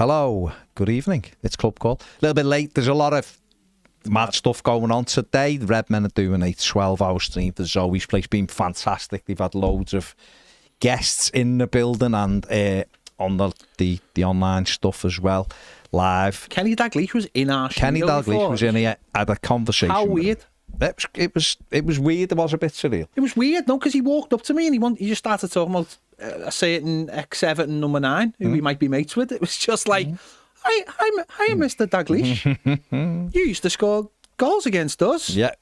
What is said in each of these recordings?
Hello, good evening. It's Club Call. A little bit late. There's a lot of mad stuff going on today. The Redmen are doing a 12-hour stream for Zoe's Place. Been fantastic. They've had loads of guests in the building and on the online stuff as well, live. Kenny Dalglish was in our Kenny Dalglish was in here, had a conversation. How weird. It was weird. It was a bit surreal. It was weird, no, because he walked up to me and he just started talking about a certain ex-Everton number 9 who he might be mates with. It was just like, hi, Mr. Dalglish. You used to score goals against us. Yeah.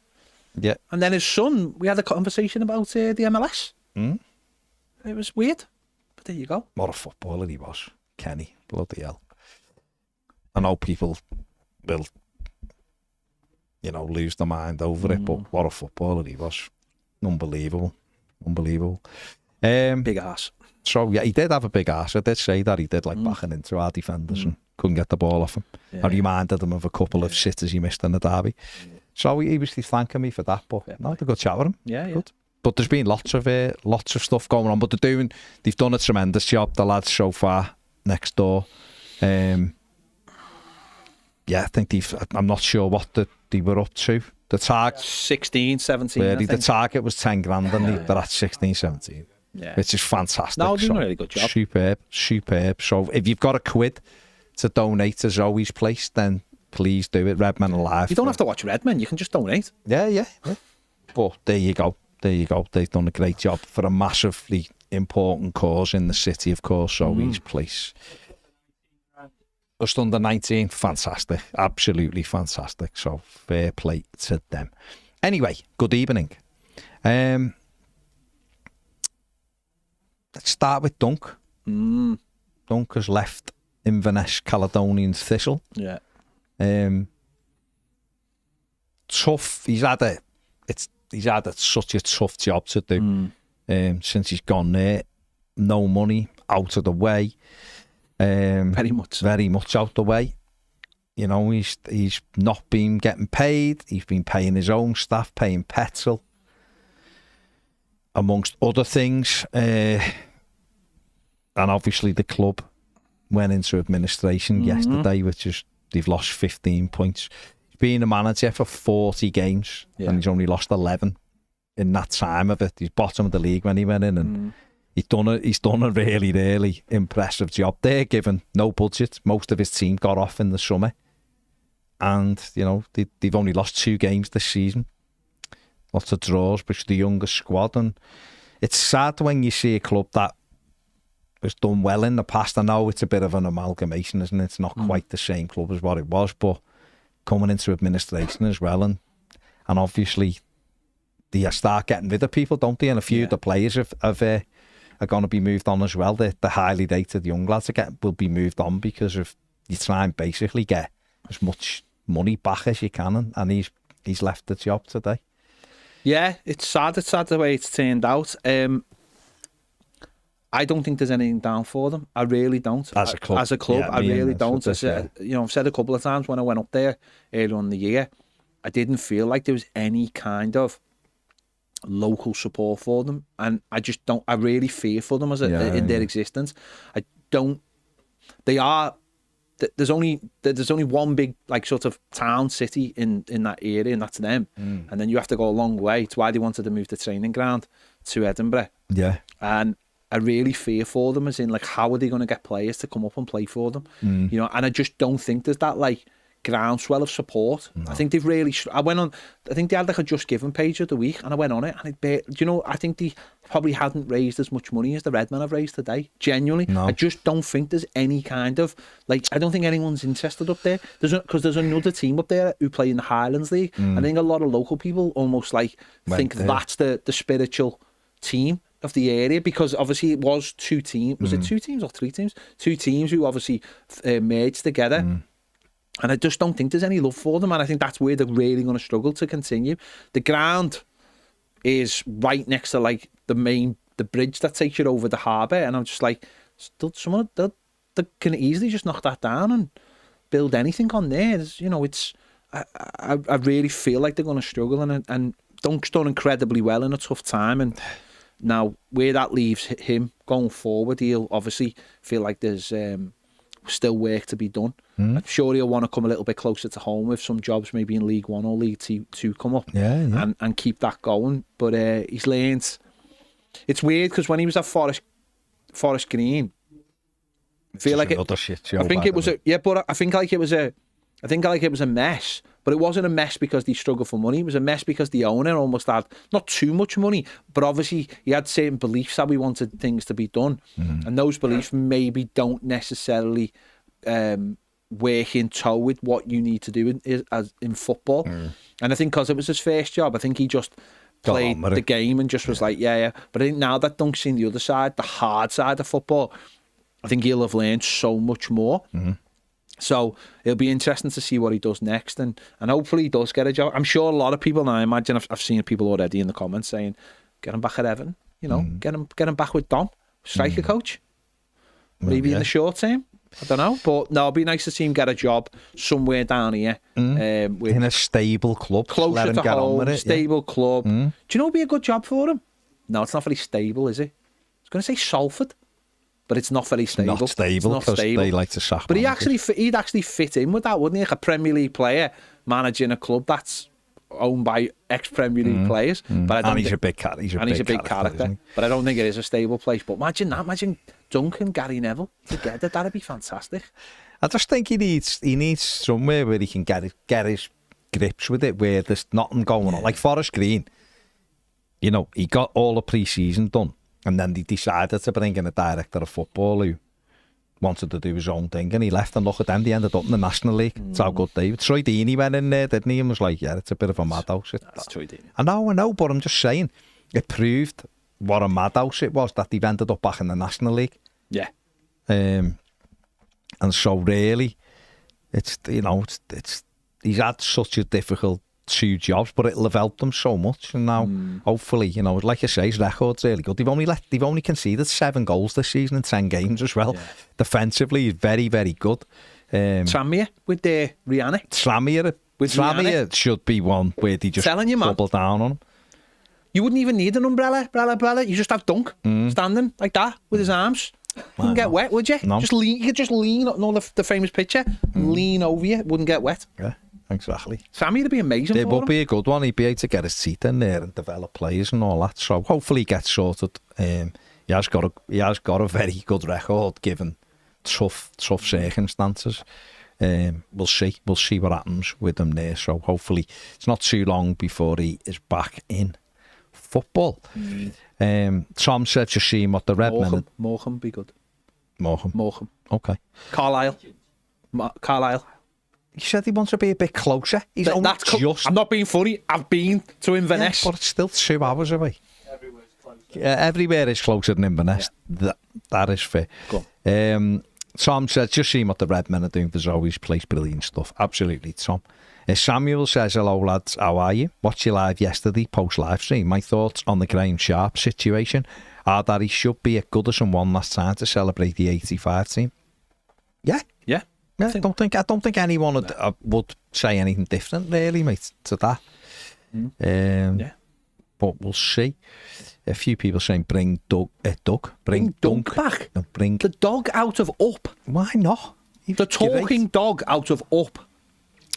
And then his son, we had a conversation about the MLS. It was weird, but there you go. What a footballer he was, Kenny. Bloody hell. I know people will, lose their mind over it, but what a footballer he was. Unbelievable. Big ass. So, yeah, he did have a big ass. I did say that. He did like backing into our defenders and couldn't get the ball off him. Yeah. I reminded him of a couple of sitters he missed in the derby. So he was thanking me for that, but I had a good chat with him. Yeah. Good. But there's been lots of stuff going on, but they've done a tremendous job, the lads so far next door. I think I'm not sure what they were up to. The target 16, 17. the target was 10 grand and they're at 16, 17. Yeah. Which is fantastic. No, doing a really good job. Superb. So if you've got £1 to donate to Zoe's Place, then please do it. Redmen Alive. You don't have to watch Redmen, you can just donate. Yeah. But there you go. They've done a great job for a massively important cause in the city, of course, Zoe's Place. Just under 19, fantastic. Absolutely fantastic. So fair play to them. Anyway, good evening. Let's start with Dunk. Dunk has left Inverness Caledonian Thistle. Yeah. Tough. He's had such a tough job to do since he's gone there. No money, out of the way. Very much out the way. He's not been getting paid. He's been paying his own staff, paying petrol, amongst other things. And obviously the club went into administration yesterday, which is they've lost 15 points. He's been a manager for 40 games and he's only lost 11 in that time of it. He's bottom of the league when he went in and he's done a really, really impressive job there, given no budget. Most of his team got off in the summer. And, they've only lost 2 games this season. Lots of draws, which is the youngest squad. And it's sad when you see a club that has done well in the past. I know it's a bit of an amalgamation, isn't it? It's not quite the same club as what it was, but coming into administration as well. And obviously, they start getting rid of people, don't they? And a few of the players are going to be moved on as well. The highly rated young lads will be moved on because of you try and basically get as much money back as you can, and he's left the job today. Yeah, it's sad the way it's turned out. I don't think there's anything down for them. I really don't. As a club, I really don't. I've said a couple of times when I went up there earlier on in the year, I didn't feel like there was any kind of local support for them, and I just don't. I really fear for them in their existence. I don't. They are. There's only one big sort of town city in that area, and that's them. And then you have to go a long way. It's why they wanted to move the training ground to Edinburgh. Yeah, and I really fear for them, as in how are they going to get players to come up and play for them? And I just don't think there's that groundswell of support. No. I think they've really. I think they had a Just Given page of the week, and I went on it, and I think they probably hadn't raised as much money as the Redmen have raised today. Genuinely, no. I just don't think there's any kind of I don't think anyone's interested up there. Because there's another team up there who play in the Highlands League. I think a lot of local people almost think that's the spiritual team of the area, because obviously it was 2 teams. Was it 2 teams or 3 teams? 2 teams who obviously merged together. And I just don't think there's any love for them, and I think that's where they're really going to struggle to continue. The ground is right next to the bridge that takes you over the harbour, and I'm just someone that can easily just knock that down and build anything on there. I really feel like they're going to struggle, and Dunk's done incredibly well in a tough time, and now where that leaves him going forward, he'll obviously feel like there's still work to be done. I'm sure he'll want to come a little bit closer to home with some jobs maybe in League One or League Two come up and keep that going. But he's learned. It's weird because when he was at Forest Green, I feel like it. I think it was I think like it was a mess. But it wasn't a mess because they struggled for money. It was a mess because the owner almost had not too much money, but obviously he had certain beliefs how he wanted things to be done, and those beliefs maybe don't necessarily work in tow with what you need to do in football. And I think because it was his first job, I think he just played the game and just was like, yeah. But I think now that Dunk's seen the other side, the hard side of football, I think he'll have learned so much more. So it'll be interesting to see what he does next, and hopefully he does get a job. I'm sure a lot of people, and I imagine I've seen people already in the comments saying, get him back at Everton, get him back with Don, striker coach, maybe in the short term. I don't know, but no, it'd be nice to see him get a job somewhere down here, in a stable club, closer to home, stable club. Do you know it'd be a good job for him? No, it's not very stable, is it? I was going to say Salford. But it's not very stable. Not stable because they like to sack. But he'd actually fit in with that, wouldn't he? Like a Premier League player managing a club that's owned by ex-Premier League players. But he's a big character. He's a big character. But I don't think it is a stable place. But imagine that. Imagine Duncan, Gary Neville together. That'd be fantastic. I just think he needs somewhere where he can get his grips with it, where there's nothing going on. Like Forest Green, he got all the pre-season done. And then they decided to bring in a director of football who wanted to do his own thing, and he left, and look at them, they ended up in the National League. That's how good they were. Troy Deeney went in there, didn't he, and was like, it's a bit of a madhouse. That's Troy Deeney. I know, but I'm just saying, it proved what a madhouse it was that they've ended up back in the National League. Yeah. And so really, it's he's had such a difficult 2 jobs, but it'll have helped them so much. And now, hopefully, like you say, his record's really good. They've only conceded 7 goals this season in 10 games as well. Yeah. Defensively, he's very, very good. Tranmere with Rihanna. Tranmere should be one where they just double down on him. You wouldn't even need an umbrella. You just have Dunk standing like that with his arms. You wouldn't get wet, would you? No. You could just lean, the famous picture, and lean over you. Wouldn't get wet. Yeah. Exactly. Sammy would be amazing. It would be a good one. He'd be able to get his teeth in there and develop players and all that. So hopefully he gets sorted. He has got a very good record given tough circumstances. We'll see what happens with him there. So hopefully it's not too long before he is back in football. Tom said to see what the Redmen. Morecambe be good. Morecambe. Okay. Carlisle. He said he wants to be a bit closer. I'm not being funny. I've been to Inverness. But it's still 2 hours away. Everywhere's closer. Everywhere is closer than Inverness. Yeah. That is fair. Tom said, just seeing what the Redmen are doing for Zoe's place. Brilliant stuff. Absolutely, Tom. Samuel says, hello lads, how are you? Watched you live yesterday, post-live stream. My thoughts on the Graeme Sharp situation are that he should be at Goodison one last time to celebrate the 85 team. Yeah. I don't think anyone would say anything different, really, mate, to that. But we'll see. A few people saying bring Dunk back. No, bring the dog out of Up. Why not? The talking dog out of Up.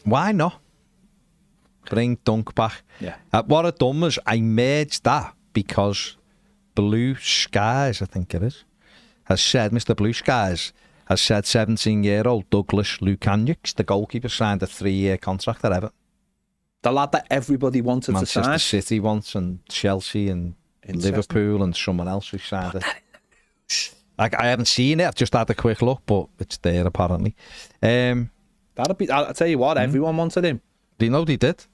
Why not? Bring Dunk back. Yeah. What I've done was I merged that because Blue Skies, I think it is, has said, Mr. Blue Skies has said 17-year-old Douglas Lukanjic, the goalkeeper, signed a 3-year contract at Everton. The lad that everybody wanted to sign. Manchester City wants, and Chelsea and Liverpool and someone else who signed it. I haven't seen it, I've just had a quick look, but it's there apparently. I'll tell you what, everyone wanted him. Do you know they did?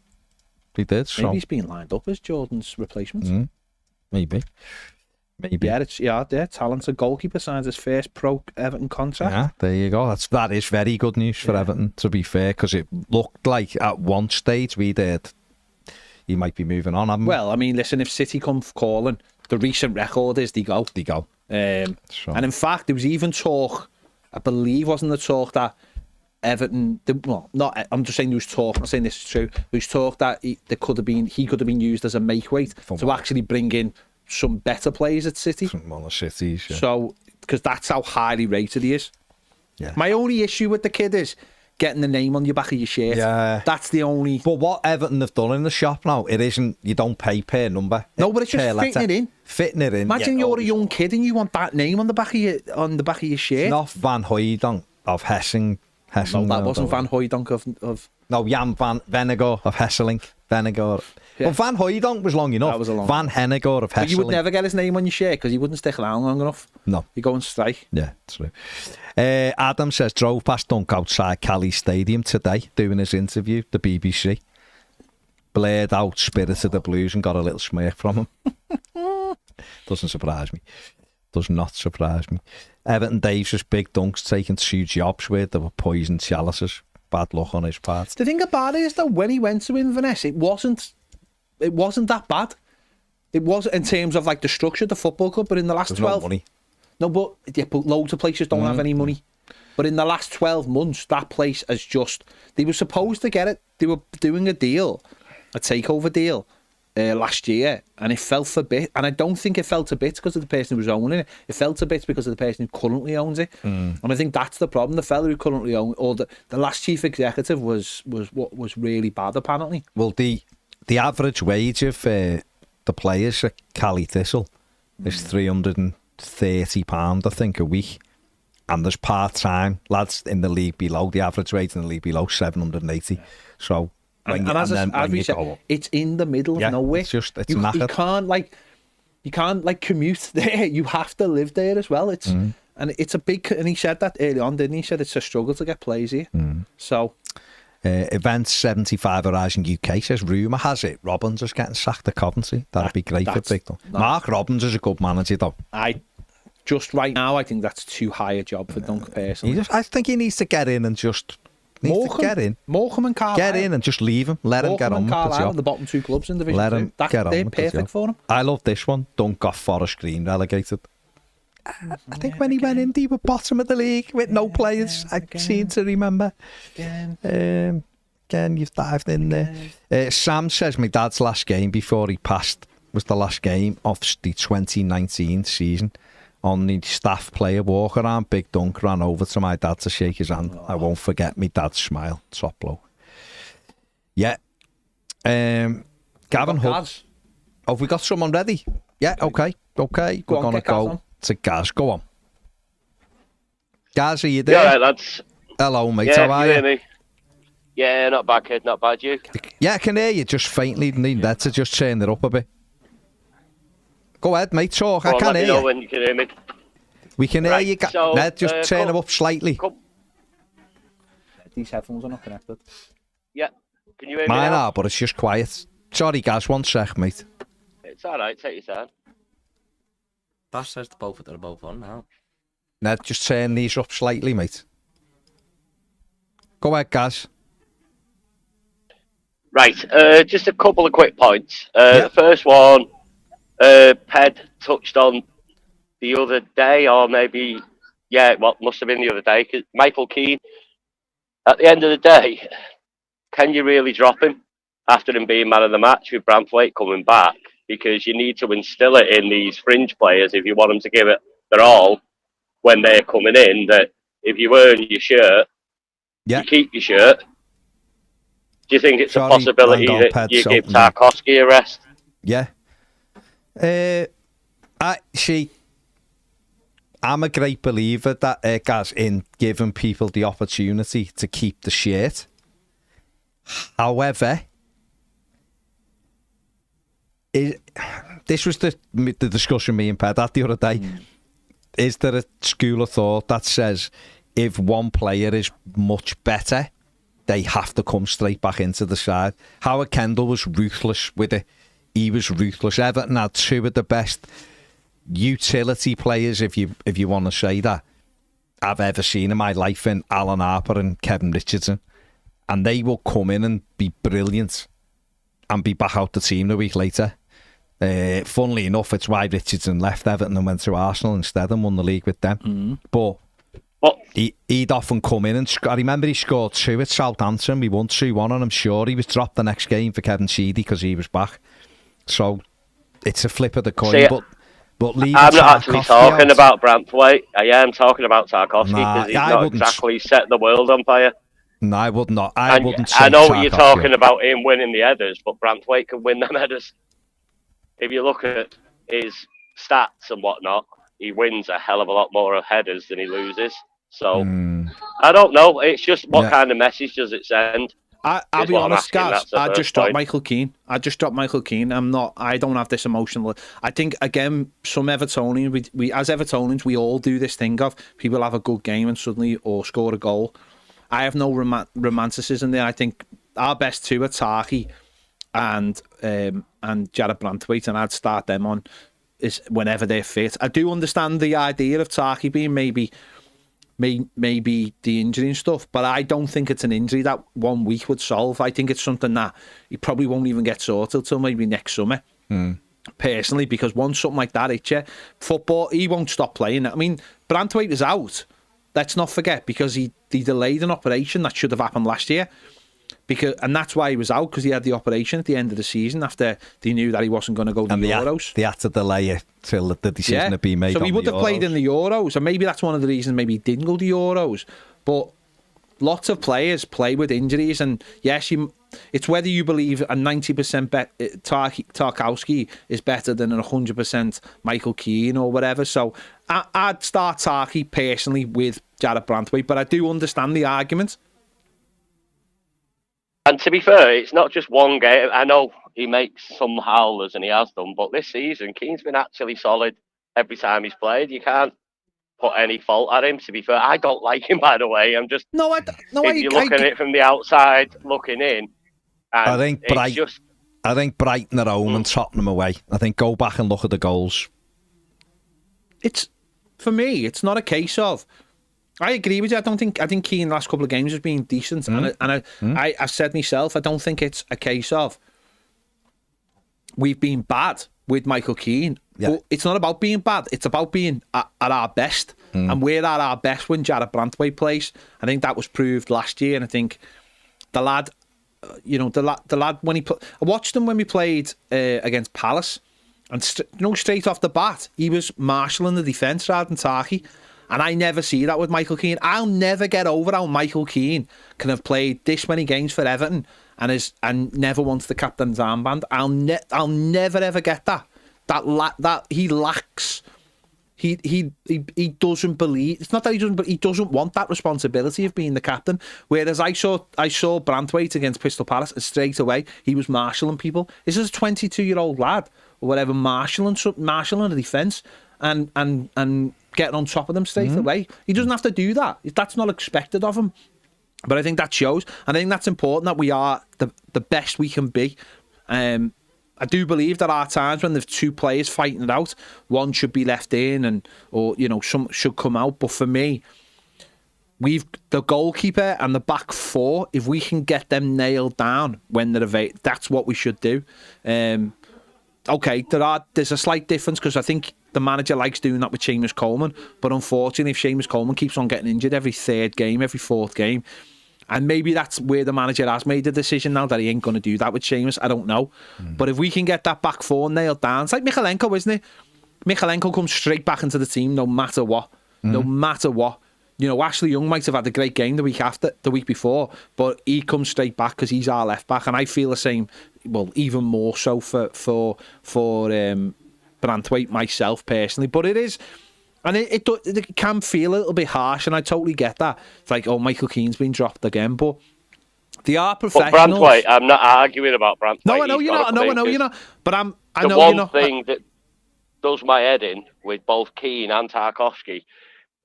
They did. Maybe he's been lined up as Jordan's replacement. Maybe. Yeah, talented goalkeeper signs his first pro Everton contract. Yeah, there you go. That is very good news for Everton, to be fair, because it looked like at one stage we did he might be moving on. Well, I mean, listen, if City come calling, the recent record is they go. And in fact, there was even talk, I believe, wasn't the talk that Everton, I'm just saying there was talk, I'm not saying this is true, there was talk that he could have been used as a make-weight to actually bring in some better players at City. Some more cities, yeah. So, because that's how highly rated he is. Yeah. My only issue with the kid is getting the name on your back of your shirt. Yeah. That's the only... But what Everton have done in the shop now, it isn't, you don't pay per number. No, but it's just letter. fitting it in. Fitting it in. Imagine you're a young kid and you want that name on the back of your shirt. It's not Van Hooijdonk of Hessing. No, that wasn't Van Hooijdonk of... No, Jan van Vennegoor of Hesselink. Vennegoor. Yeah. Well, Van Hooijdonk was long enough. That was a long Van Hennegoor of Hesselink. But you would never get his name on your shirt because he wouldn't stick around long enough. No. You go and strike. Yeah, true. Adam says, drove past Dunk outside Cali Stadium today doing his interview, the BBC. Blared out Spirit of the Blues and got a little smirk from him. Doesn't surprise me. Does not surprise me. Everton Daves was big Dunk's taking 2 jobs where there were poisoned chalices. Bad luck on his part. The thing about it is that when he went to Inverness, it wasn't that bad. It was in terms of like the structure of the football club, but in the last 12... No money. No, but loads of places don't have any money. But in the last 12 months, that place has just... They were supposed to get it. They were doing a takeover deal, last year, and it fell for bit. And I don't think it fell to bits because of the person who was owning it. It fell to bits because of the person who currently owns it. And I think that's the problem. The fella who currently owns, or the last chief executive was what was really bad, apparently. Well, the average wage of the players at Cali Thistle is £330, I think, a week. And there's part-time lads in the league below. The average wage in the league below 780. Yeah. So... it's in the middle of nowhere. It's knackered. You can't commute there. You have to live there as well. And it's a big. And he said that early on, didn't he? He said it's a struggle to get players here. So, Events 75 Horizon UK says rumour has it Robbins is getting sacked at Coventry. That'd be great for Big Dunk. Mark Robbins is a good manager though. Just right now, I think that's too high a job for Dunk personally. I think he needs to get in and just. Morecambe and Carlisle. Get in and just leave him. Let him get on with the job. The bottom 2 clubs in Division 2. Let him get on they're with perfect the job. for him. I love this one. Dunk got Forest Green relegated. I think when he went in, they were bottom of the league with no players. I seem to remember. Again, you've dived in there. Sam says my dad's last game before he passed was the last game of the 2019 season. On the staff player walk around, Big Dunk ran over to my dad to shake his hand. I won't forget my dad's smile. Top bloke. Yeah. Gavin Hood. Have we got someone ready? Yeah, okay. We're going to go to Gaz. Go on. Gaz, are you there? Yeah, right, lads. Hello, mate. Yeah, how are you? Hear me? Yeah, not bad, kid. Not bad, you? Yeah, I can hear you just faintly. Need that to just turn it up a bit. Go ahead, mate, talk. I can hear you. When you can hear me. We can hear you. So, Ned, just turn them up slightly. These headphones are not connected. Yeah. Can you hear me Mine now? are, but it's just quiet. Sorry, Gaz, 1 sec, mate. It's alright, take your time. That says they're both on now. Ned, just turn these up slightly, mate. Go ahead, Gaz. Right, just a couple of quick points. The first one, Ped touched on the other day, or maybe, must have been the other day, 'cause Michael Keane, at the end of the day, can you really drop him after him being man of the match with Bramfleet coming back? Because you need to instill it in these fringe players if you want them to give it their all when they're coming in, that if you earn your shirt, you keep your shirt. Do you think it's a possibility that you give Tarkowski a rest? Yeah. I'm a great believer that Gaz, in giving people the opportunity to keep the shirt. However, this was the discussion me and Ped had the other day. Is there a school of thought that says if one player is much better, they have to come straight back into the side? Howard Kendall was ruthless with it. He was ruthless. Everton had 2 of the best utility players, if you want to say that, I've ever seen in my life, in Alan Harper and Kevin Richardson. And they will come in and be brilliant and be back out the team the week later. Funnily enough, it's why Richardson left Everton and went to Arsenal instead and won the league with them. But he'd often come in and I remember he scored 2 at Southampton. We won 2-1, and I'm sure he was dropped the next game for Kevin Sheedy because he was back. So it's a flip of the coin. But leave I'm not actually talking out. about Branthwaite. I am talking about Tarkowski Nah, because he's I not wouldn't. exactly set the world on fire. No, I would not. I wouldn't say I know what you're Tarkowski. talking about him winning the headers, but Branthwaite can win them headers. If you look at his stats and whatnot, he wins a hell of a lot more of headers than he loses. So, I don't know. It's just what kind of message does it send? I'll be honest, guys. I just dropped point. Michael Keane. I don't have this emotional. I think again, some Evertonians, we as Evertonians, we all do this thing of people have a good game and suddenly or score a goal. I have no romanticism there. I think our best two are Tarky and Jared Branthwaite, and I'd start them on is whenever they're fit. I do understand the idea of Tarky being maybe the injury and stuff, but I don't think it's an injury that 1 week would solve. I think it's something that he probably won't even get sorted till maybe next summer. Personally, because once something like that hits you, football, he won't stop playing. I mean, Branthwaite is out. Let's not forget, because he delayed an operation that should have happened last year. And that's why he was out, because he had the operation at the end of the season after they knew that he wasn't going to go to the Euros. They had to delay it till the decision had been made. So he would have played in the Euros, and maybe that's one of the reasons maybe he didn't go to the Euros. But lots of players play with injuries, and yes, it's whether you believe a 90% Tarkowski is better than a 100% Michael Keane or whatever. So I'd start Tarky personally with Jared Branthwaite, but I do understand the argument. And to be fair, it's not just one game. I know he makes some howlers, and he has done, but this season, Keane's been actually solid every time he's played. You can't put any fault at him, to be fair. I don't like him, by the way. I'm just... If you're looking at it from the outside, looking in, I think Brighton at home and Tottenham away. I think go back and look at the goals. For me, it's not a case of... I agree with you. I think Keane last couple of games has been decent, and I've said myself, I don't think it's a case of we've been bad with Michael Keane. Yeah. But it's not about being bad. It's about being at our best, and we're at our best when Jared Branthwaite plays. I think that was proved last year, and I think the lad, the lad when I watched him when we played against Palace, and straight off the bat, he was marshalling the defence rather than Tarky. And I never see that with Michael Keane. I'll never get over how Michael Keane can have played this many games for Everton and never wants the captain's armband. I'll never ever get that. That he lacks. He doesn't believe. It's not that he doesn't, but he doesn't want that responsibility of being the captain. Whereas I saw Branthwaite against Crystal Palace, and straight away he was marshalling people. This is a 22-year-old lad or whatever, marshalling the defence and getting on top of them straight away. He doesn't have to do that. That's not expected of him. But I think that shows. And I think that's important, that we are the best we can be. I do believe there are times when there's two players fighting it out. One should be left in, or some should come out. But for me, we've the goalkeeper and the back four. If we can get them nailed down when they're available, that's what we should do. Okay, there's a slight difference, because I think the manager likes doing that with Seamus Coleman, but unfortunately, if Seamus Coleman keeps on getting injured every third game, every fourth game, and maybe that's where the manager has made the decision now that he ain't going to do that with Seamus, I don't know. But if we can get that back four nailed down, it's like Michalenko, isn't it? Michalenko comes straight back into the team no matter what. No matter what. Ashley Young might have had a great game the week before, but he comes straight back because he's our left back, and I feel the same. Well, even more so for Branthwaite myself personally. But it is, and it can feel a little bit harsh, and I totally get that. It's like, oh, Michael Keane's been dropped again, but they are professionals. But Branthwaite, I'm not arguing about Branthwaite. No, I know you're not. I know you're not. But I know you're not. The one thing that does my head in with both Keane and Tarkowski,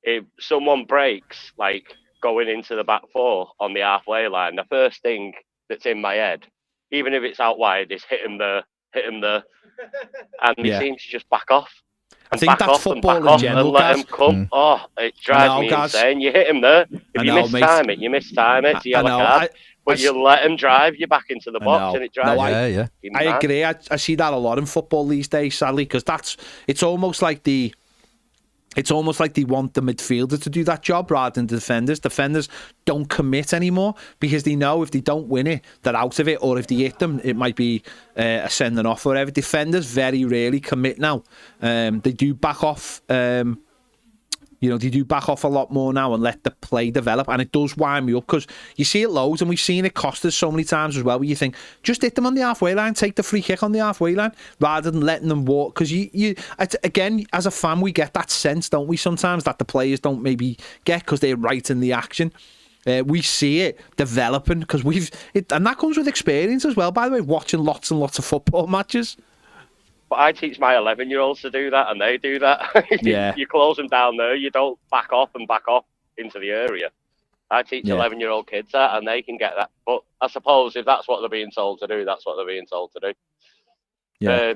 if someone breaks, like going into the back four on the halfway line, the first thing that's in my head, even if it's out wide, is hit him there, and he seems to just back off. I think that's football in general, and let him come. Oh, it drives me insane. You hit him there. If you mistime it, you mistime it. You have a card. But you let him drive you back into the box, and it drives you. I agree. I see that a lot in football these days, sadly, because it's almost like It's almost like they want the midfielder to do that job rather than the defenders. Defenders don't commit anymore because they know if they don't win it, they're out of it. Or if they hit them, it might be a sending off or whatever. Defenders very rarely commit now. They do back off. They do back off a lot more now and let the play develop, and it does wind me up because you see it loads, and we've seen it cost us so many times as well, where you think, just hit them on the halfway line, take the free kick on the halfway line, rather than letting them walk, because again, as a fan, we get that sense, don't we, sometimes, that the players don't maybe get because they're right in the action. We see it developing, because and that comes with experience as well, by the way, watching lots and lots of football matches. But I teach my 11-year-olds to do that, and they do that. Yeah. You close them down there. You don't back off into the area. I teach 11-year-old kids that, and they can get that. But I suppose if that's what they're being told to do, that's what they're being told to do. Yeah.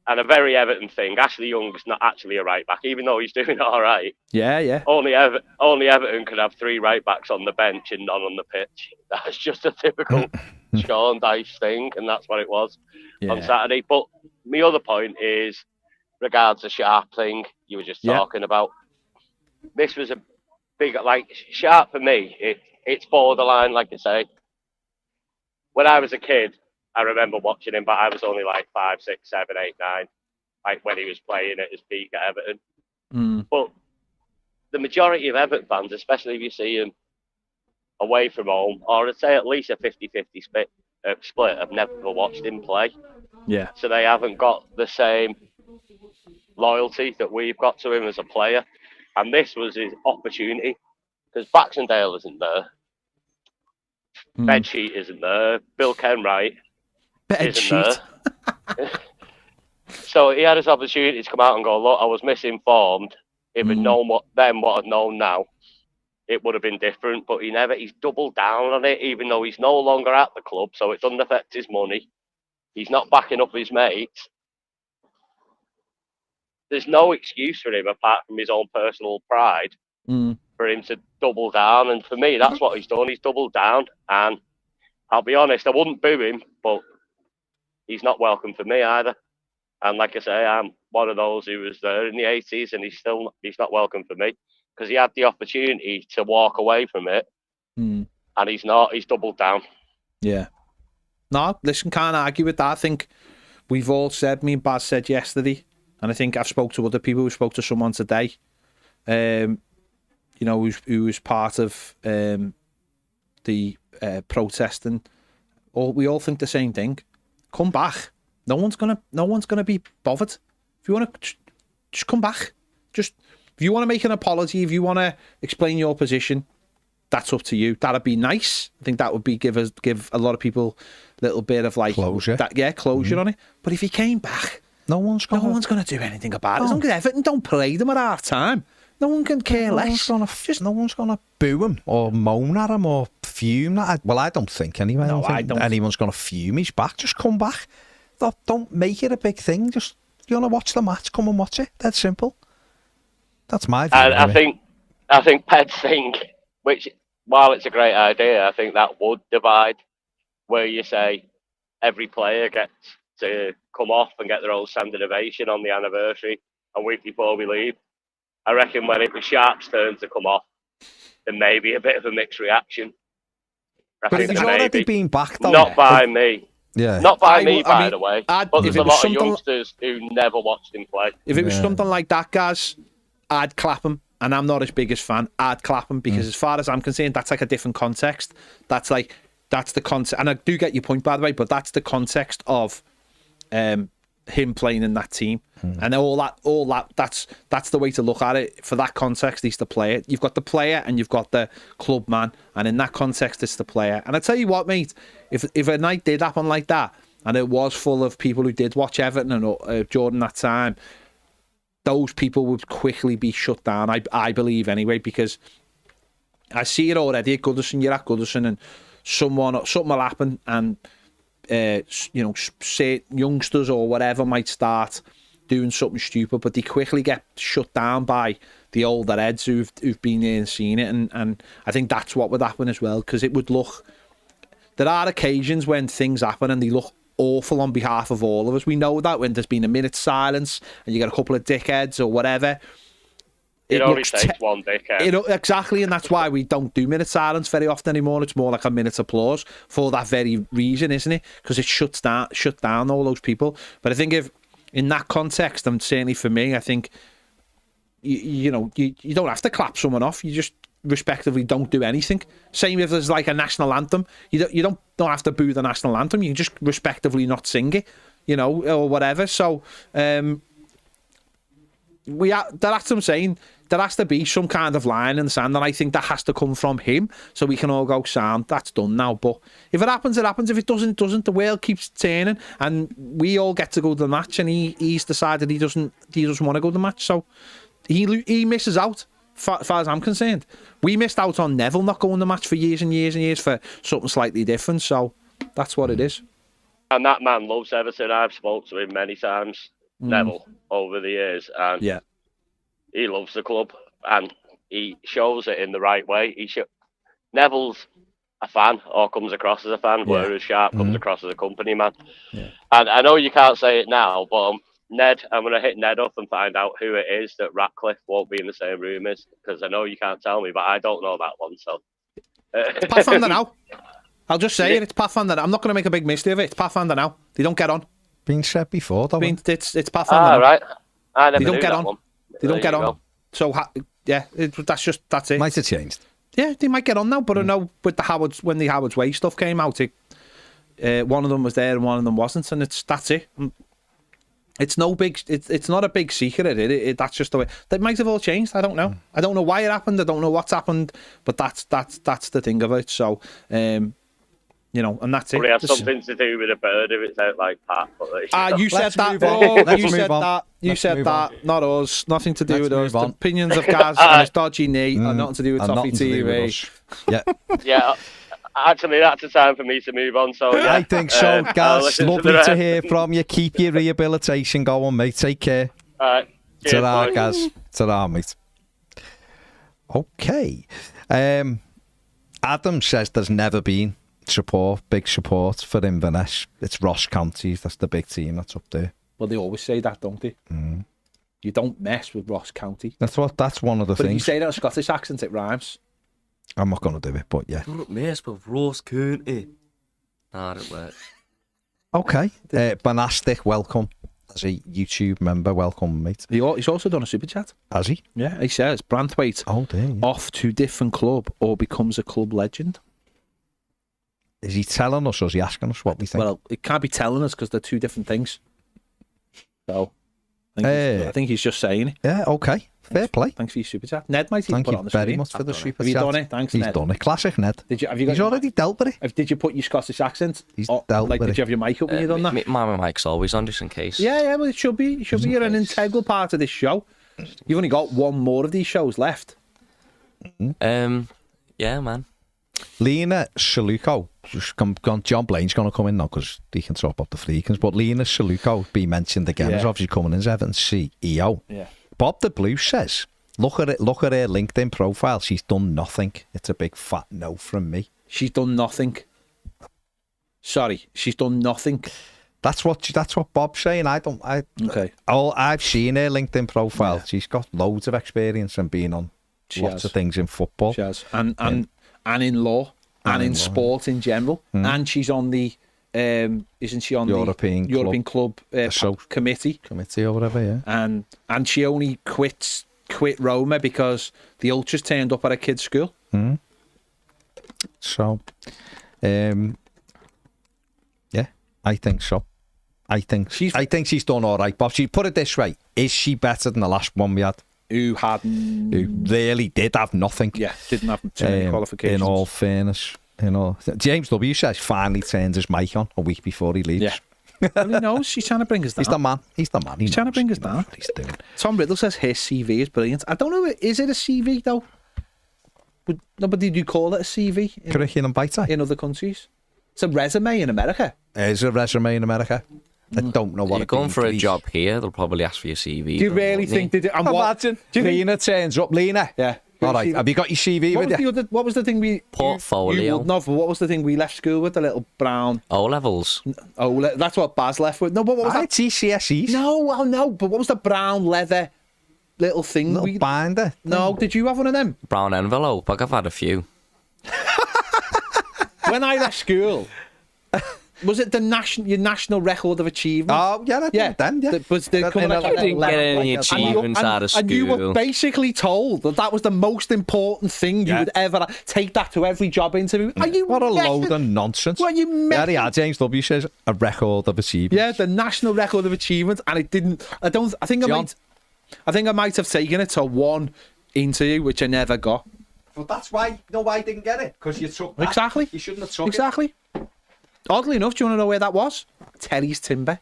And a very Everton thing. Ashley Young's not actually a right back, even though he's doing all right. Yeah. Only Everton could have 3 right backs on the bench and none on the pitch. That's just a typical Sean Dyche thing, and that's what it was on Saturday. But my other point is, regards the Sharp thing you were just talking about. This was a big, Sharp for me, it's borderline, like I say. When I was a kid, I remember watching him, but I was only 5, 6, 7, 8, 9, when he was playing at his peak at Everton. But the majority of Everton fans, especially if you see him away from home, or I'd say at least a 50-50 split, have never watched him play. Yeah. So they haven't got the same loyalty that we've got to him as a player. And this was his opportunity, because Baxendale isn't there. Bedsheet isn't there. Bill Kenwright isn't there. So he had his opportunity to come out and go, look, I was misinformed. If I'd known what I've known now, it would have been different. But he's doubled down on it, even though he's no longer at the club, so it doesn't affect his money. He's not backing up his mates. There's no excuse for him apart from his own personal pride for him to double down. And for me, that's what he's done. He's doubled down. And I'll be honest, I wouldn't boo him, but he's not welcome for me either. And like I say, I'm one of those who was there in the 80s, and he's not welcome for me, because he had the opportunity to walk away from it, and he's not. He's doubled down. Yeah. No, listen, can't argue with that. I think we've all said, me and Baz said yesterday, and I think I've spoke to other people. We spoke to someone today, who was part of the protesting. We all think the same thing. Come back. No one's gonna be bothered. If you want to, just come back. Just if you want to make an apology, if you want to explain your position, that's up to you. That'd be nice. I think that would be give a lot of people a little bit of closure. Closure on it. But if he came back, no one's gonna do anything about it. As long as Everton don't play them at half time, no one can care less. No one's gonna boo him or moan at him or fume. I don't think anyway. No, I don't think anyone's gonna fume. He's back. Just come back. Don't make it a big thing. Just, you want to watch the match, come and watch it. That's simple. That's my view. And I think Ped's thing, which, while it's a great idea, I think that would divide, where you say every player gets to come off and get their own standing ovation on the anniversary a week before we leave. I reckon when it was Sharp's turn to come off, there may be a bit of a mixed reaction. But he's already been back, though. Not by me. Yeah. Not by me, by the way. But there's a lot of youngsters who never watched him play. If it was something like that, guys, I'd clap him. And I'm not his biggest fan. I'd clap him, because as far as I'm concerned, that's a different context. That's the context. And I do get your point, by the way, but that's the context of him playing in that team. And all that, that's the way to look at it. For that context, he's the player. You've got the player and you've got the club man. And in that context, it's the player. And I tell you what, mate, if a night did happen like that, and it was full of people who did watch Everton and during that time, those people would quickly be shut down, I believe anyway, because I see it already at Goodison. You're at Goodison and something will happen, and say youngsters or whatever might start doing something stupid, but they quickly get shut down by the older heads who've been there and seen it, and I think that's what would happen as well, because it would look. There are occasions when things happen and they look awful on behalf of all of us. We know that when there's been a minute's silence and you get a couple of dickheads or whatever. It only takes one dickhead. Exactly, and that's why we don't do minute silence very often anymore. It's more like a minute's applause for that very reason, isn't it? Because it shut down all those people. But I think if in that context, and certainly for me, I think you don't have to clap someone off. You just respectively don't do anything. Same if there's like a national anthem. You don't have to boo the national anthem. You can just respectively not sing it, or whatever. So that's what I'm saying. There has to be some kind of line in the sand, and I think that has to come from him, so we can all go, sound, that's done now. But if it happens, it happens. If it doesn't, it doesn't. The world keeps turning, and we all get to go to the match, and he's decided he doesn't want to go to the match, so he misses out. Far as I'm concerned, we missed out on Neville not going to the match for years and years and years for something slightly different. So that's what it is. And that man loves Everton. I've spoken to him many times, Neville, over the years, and he loves the club, and he shows it in the right way. Neville's a fan, or comes across as a fan, whereas Sharp comes across as a company man. Yeah. And I know you can't say it now, but Ned, I'm going to hit Ned up and find out who it is that Ratcliffe won't be in the same room as, because I know you can't tell me, but I don't know that one. So it's Pathfinder now. I'll just say it's Pathfinder. I'm not going to make a big mystery of it. It's Pathfinder now. They don't get on. Been said before, though. It's Pathfinder. Right. I never they don't knew get that on. one. They don't get on. So that's it. Might have changed. Yeah, they might get on now, but I know with the Howard's, when the Howard's Way stuff came out, one of them was there and one of them wasn't, and that's it. It's no big. It's not a big secret. That's just the way. That might have all changed. I don't know. I don't know why it happened. I don't know what's happened. But that's the thing of it. So, and that's it. Probably has something to do with a bird if it's out like that. You said that. You said that. Not us. Nothing to do with us. The opinions of Gaz and his dodgy knee are nothing to do with Toffee TV. Yeah. Yeah. Actually, that's the time for me to move on. So I think so, Gaz. Lovely to hear from you. Keep your rehabilitation going, mate. Take care. All right. Ta-ra, Gaz. Ta-ra, mate. Okay. Adam says there's never been big support for Inverness. It's Ross County. That's the big team that's up there. Well, they always say that, don't they? You don't mess with Ross County. That's one of the things. But if you say that in a Scottish accent, it rhymes. I'm not going to do it, but yeah. Don't mess with Ross County. Nah, it works. Okay. Banastic, welcome. As a YouTube member, welcome, mate. He's also done a super chat. Has he? Yeah, he says, Branthwaite off to different club or becomes a club legend. Is he telling us or is he asking us what we think? Well, it can't be telling us because they're two different things. So, I think he's just saying it. Yeah, okay. Fair play. Thanks for your super chat. Ned might even put it on the screen. Thank you very much for the super chat. Have you done it? Thanks, He's Ned. done it. Classic Ned. He's already dealt with it. Did you put your Scottish accent? He's dealt with it. Did you have your mic up when you done that? My mic's always on, just in case. Yeah, well, it should be. You're an integral part of this show. You've only got one more of these shows left. Yeah, man. Lena Shaluko. John Blaine's going to come in now because he can talk about the Friedkins. But Lena Shaluko be mentioned again as obviously coming in as Everton's CEO. Yeah. Bob the Blue says, look at her LinkedIn profile. She's done nothing. It's a big fat no from me. She's done nothing. Sorry, she's done nothing. That's what Bob's saying. Okay. I've seen her LinkedIn profile. Yeah. She's got loads of experience and being on lots of things in football. She has. And in law. And in sport in general. And she's on the isn't she on European Club committee or whatever, yeah. And she only quit Roma because the ultras turned up at a kid's school. So yeah, I think so. I think she's done all right, Bob. She put it this way: is she better than the last one we had? Who really did have nothing. Yeah, didn't have too many qualifications. In all fairness, James W says finally turns his mic on a week before he leaves. Yeah. Well, he knows she's trying to bring us down. He's the man. He's trying to bring us down. What he's doing. Tom Riddle says his CV is brilliant. I don't know, is it a CV though? Would nobody do call it a CV? Curriculum vitae in other countries. It's a resume in America. It is a resume in America. I don't know what you're going for a job here. They'll probably ask for your CV. Do you really think they do? Imagine Lena turns up. Lena, All right, have you got your CV with you? What was the thing we... Portfolio. You wouldn't have, but what was the thing we left school with? The little brown... O-levels. Oh, that's what Baz left with. No, but what was that? GCSEs. No, well, no, but what was the brown leather little thing? Little binder. No, did you have one of them? Brown envelope. I've had a few. When I left school... Was it your national record of achievement? Oh, yeah, then, yeah. I didn't get any achievements out of school. And you were basically told that was the most important thing you would ever take that to every job interview. What a load of nonsense. What you Yeah, James W says a record of achievement. Yeah, the national record of achievement, and it didn't. I think I might have taken it to one interview, which I never got. But that's why. You know why I didn't get it? Because you took that. Exactly. You shouldn't have took it. Oddly enough, do you want to know where that was? Terry's Timber.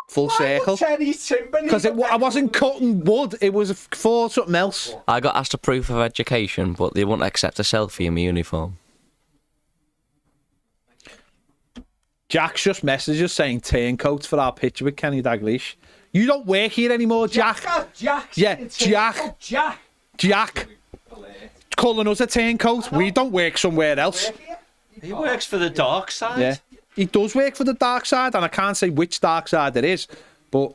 Full circle. Terry's Timber? Because I wasn't cutting wood. It was for something else. I got asked a proof of education, but they wouldn't accept a selfie in my uniform. Jack's just messaged us saying turncoats for our picture with Kenny Dalglish. You don't work here anymore, Jack. Jack. Yeah, Jack. Jack. Calling us a turncoat. We don't work somewhere else. He works for the dark side. Yeah, he does work for the dark side, and I can't say which dark side it is. But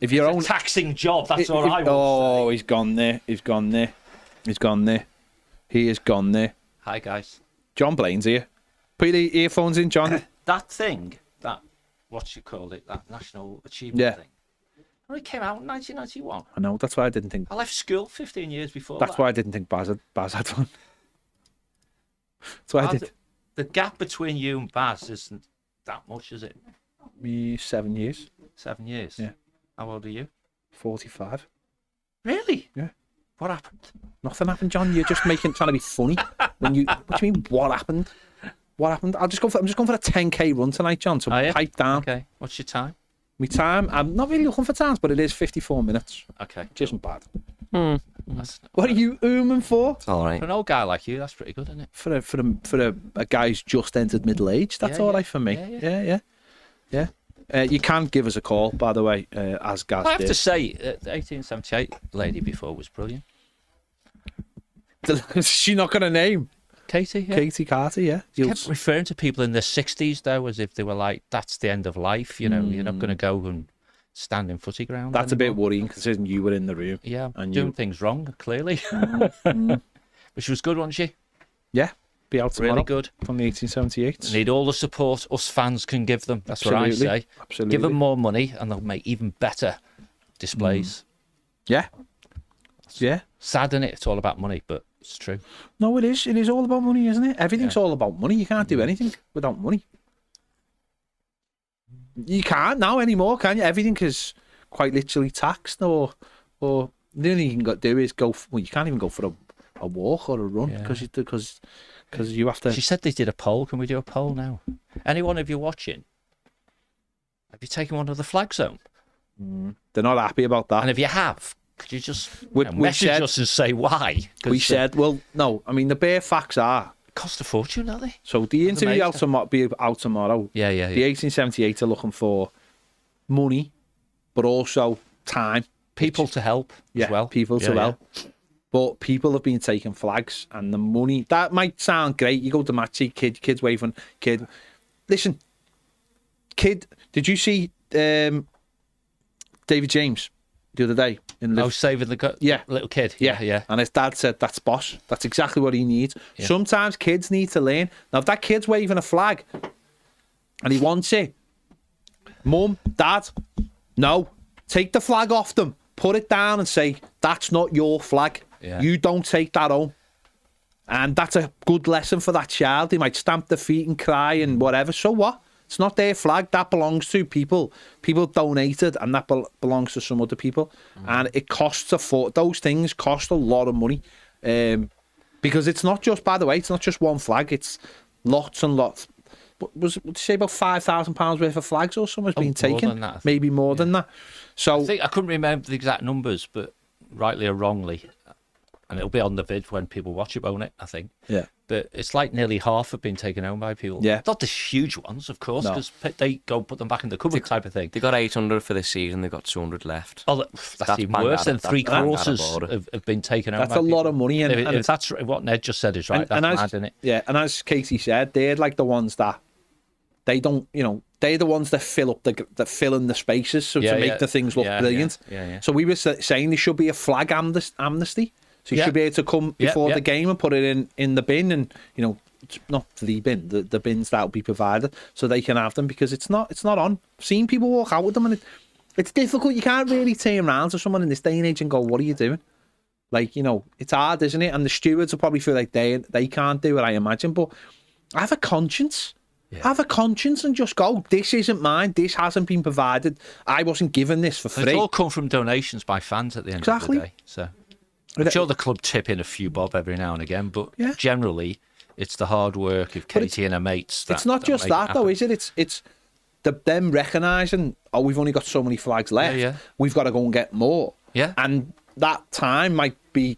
if you're a taxing job, that's all I want. He's gone there. He's gone there. He's gone there. He is gone there. Hi guys. John Blaine's here. Put the earphones in, John. That thing, what you called it, that national achievement thing. It came out in 1991. I know. That's why I didn't think. I left school 15 years before. That's why I didn't think Baz had one. That's why I did. The gap between you and Baz isn't that much, is it? 7 years. 7 years? Yeah. How old are you? 45. Really? Yeah. What happened? Nothing happened, John. You're just trying to be funny. What do you mean, what happened? What happened? I'm just going for a 10k run tonight, John, to pipe down. Okay. What's your time? My time? I'm not really looking for times, but it is 54 minutes. Okay. Which isn't bad. What are you ooming for? It's all right. For an old guy like you, that's pretty good, isn't it? For a guy who's just entered middle age, that's all right for me. Yeah. You can give us a call, by the way, as Gaz I have to say, the 1878 lady before was brilliant. Is she not got a name? Katie, yeah. Katie Carter, yeah. She kept referring to people in their 60s, though, as if they were like, that's the end of life, you know, you're not going to go and stand in footy ground. That's anymore. A bit worrying, considering you were in the room. Yeah, and doing things wrong, clearly. But she was good, wasn't she? Yeah, be out tomorrow. Really good. From the 1878. Need all the support us fans can give them. That's what I say. Absolutely. Give them more money and they'll make even better displays. Yeah. Yeah. Sad, isn't it? It's all about money, but it's true. No, it is. It is all about money, isn't it? Everything's all about money. You can't do anything without money. You can't now anymore, can you? Everything is quite literally taxed, or the only thing you can do is go. You can't even go for a walk or a run because you have to. She said they did a poll. Can we do a poll now? Anyone of you watching? Have you taken one of the flag zone? They're not happy about that. And if you have, could you just message us and say why? We said, well, no. I mean, the bare facts are. Cost a fortune, don't they? So the interview be out tomorrow. Yeah. The 1878 are looking for money, but also time. People to help as well. People to help. But people have been taking flags, and the money, that might sound great. You go to Matchy, kids waving, kid. Listen, kid, did you see David James the other day? Saving the little kid. Yeah. And his dad said, that's boss. That's exactly what he needs. Yeah. Sometimes kids need to learn. Now, if that kid's waving a flag and he wants it, Mum, Dad, no. Take the flag off them. Put it down and say, that's not your flag. Yeah. You don't take that home. And that's a good lesson for that child. They might stamp their feet and cry and whatever. So what? It's not their flag. That belongs to people. People donated, and that belongs to some other people. And it costs those things cost a lot of money. Because it's not just, by the way, it's not just one flag. It's lots and lots. Would you say about £5,000 worth of flags or something has been taken? More than that, maybe more than that. So I couldn't remember the exact numbers, but rightly or wrongly, and it'll be on the vid when people watch it, won't it? I think. Yeah. But it's like nearly half have been taken home by people. Yeah. Not the huge ones, of course, because they go put them back in the cupboard type of thing. They got 800 for this season. They've got 200 left. Oh, that's even worse than three-quarters have been taken home. That's a lot of money. And if that's what Ned just said is right, that's mad, isn't it? Yeah, and as Katie said, they're like the ones that they don't, they're the ones that fill in the spaces to make the things look brilliant. Yeah. So we were saying there should be a flag amnesty. So you should be able to come before the game and put it in the bin, and not the bin, the bins that will be provided, so they can have them, because it's not on. I've seen people walk out with them, and it's difficult. You can't really turn around to someone in this day and age and go, "What are you doing?" Like, it's hard, isn't it? And the stewards will probably feel like they can't do it, I imagine. But have a conscience. Yeah. Have a conscience and just go, this isn't mine, this hasn't been provided, I wasn't given this for free. It's all come from donations by fans at the end of the day. So I'm sure the club tip in a few bob every now and again, but generally it's the hard work of Katie and her mates. It's not just that though, is it? It's them recognising, we've only got so many flags left, we've got to go and get more. Yeah. And that time might be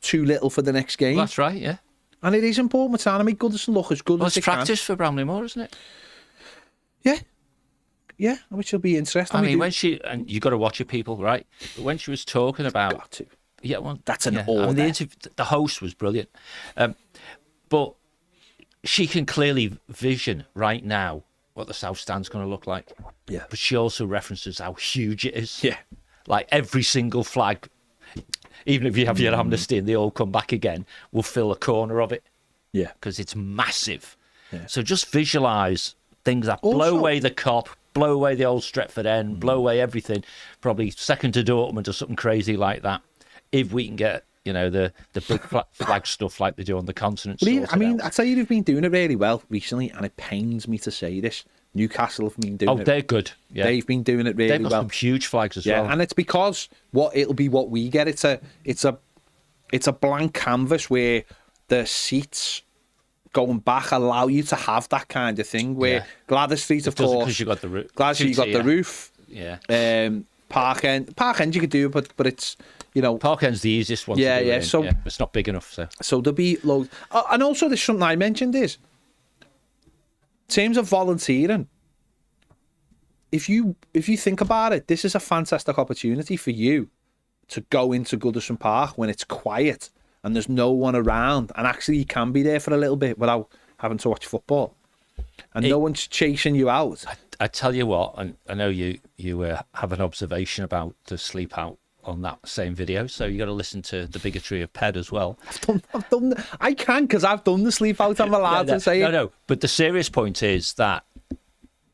too little for the next game. Well, that's right, yeah. And it is important. We're trying to make Goodison look as good as it can. It's practice for Bramley Moore, isn't it? Yeah, which will be interesting. I mean, and you got to watch it, people, right? But when she was talking about... Got to. Yeah, well... That's an order. I mean, the host was brilliant. But she can clearly vision right now what the South Stand's going to look like. Yeah. But she also references how huge it is. Yeah. Like every single flag... Even if you have your amnesty and they all come back again, will fill a corner of it. Yeah. Because it's massive. Yeah. So just visualise things that blow away the Kop, blow away the old Stretford End, blow away everything. Probably second to Dortmund or something crazy like that. If we can get, the big flag stuff like they do on the continent. I'd say you've been doing it really well recently, and it pains me to say this. Newcastle have been doing it. Oh, they're good. Yeah. They've been doing it really well. They've got some huge flags as well. And it's because it'll be what we get. It's a blank canvas where the seats going back allow you to have that kind of thing. Where Gladys Street, of course, because you got the roof. Gladys Street, you got the roof. Yeah. Park End you could do, but it's Park End's the easiest one. Yeah, to do yeah. So it's not big enough. So there'll be loads. And also, there's something I mentioned is, in terms of volunteering, if you think about it, this is a fantastic opportunity for you to go into Goodison Park when it's quiet and there's no one around, and actually you can be there for a little bit without having to watch football, and no one's chasing you out. I tell you what, and I know you have an observation about the sleep out on that same video, so you got to listen to the bigotry of Ped as well. I've done. I can, because I've done the sleep out. I'm allowed to say it. No. But the serious point is that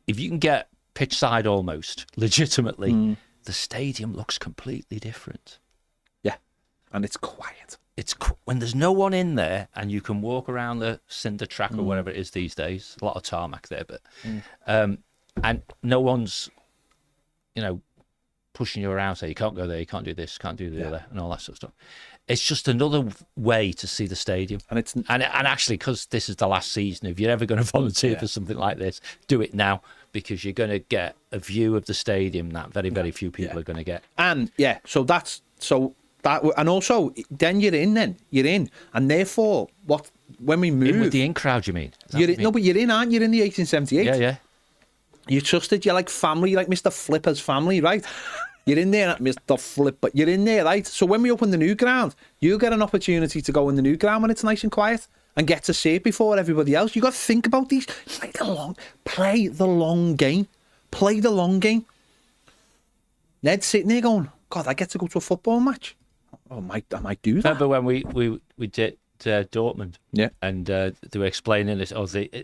if you can get pitch side almost legitimately, the stadium looks completely different. Yeah, and it's quiet. It's when there's no one in there, and you can walk around the cinder track or whatever it is these days. A lot of tarmac there, but and no one's, pushing you around, say you can't go there, you can't do this, can't do the other, and all that sort of stuff. It's just another way to see the stadium. And actually, because this is the last season, if you're ever going to volunteer for something like this, do it now, because you're going to get a view of the stadium that very, very few people are going to get. And and also then you're in, and therefore when we move in with the in crowd, you mean? No, but you're in, aren't you? You're in the 1878. Yeah. You're trusted. You're like family, you're like Mr. Flipper's family, right? You're in there, Mr. Flipper. You're in there, right? So when we open the new ground, you'll get an opportunity to go in the new ground when it's nice and quiet and get to see it before everybody else. You got to think about these. Play the long game. Play the long game. Ned's sitting there going, God, I get to go to a football match. Oh, I might do that. Remember when we did Dortmund? Yeah. And they were explaining this. It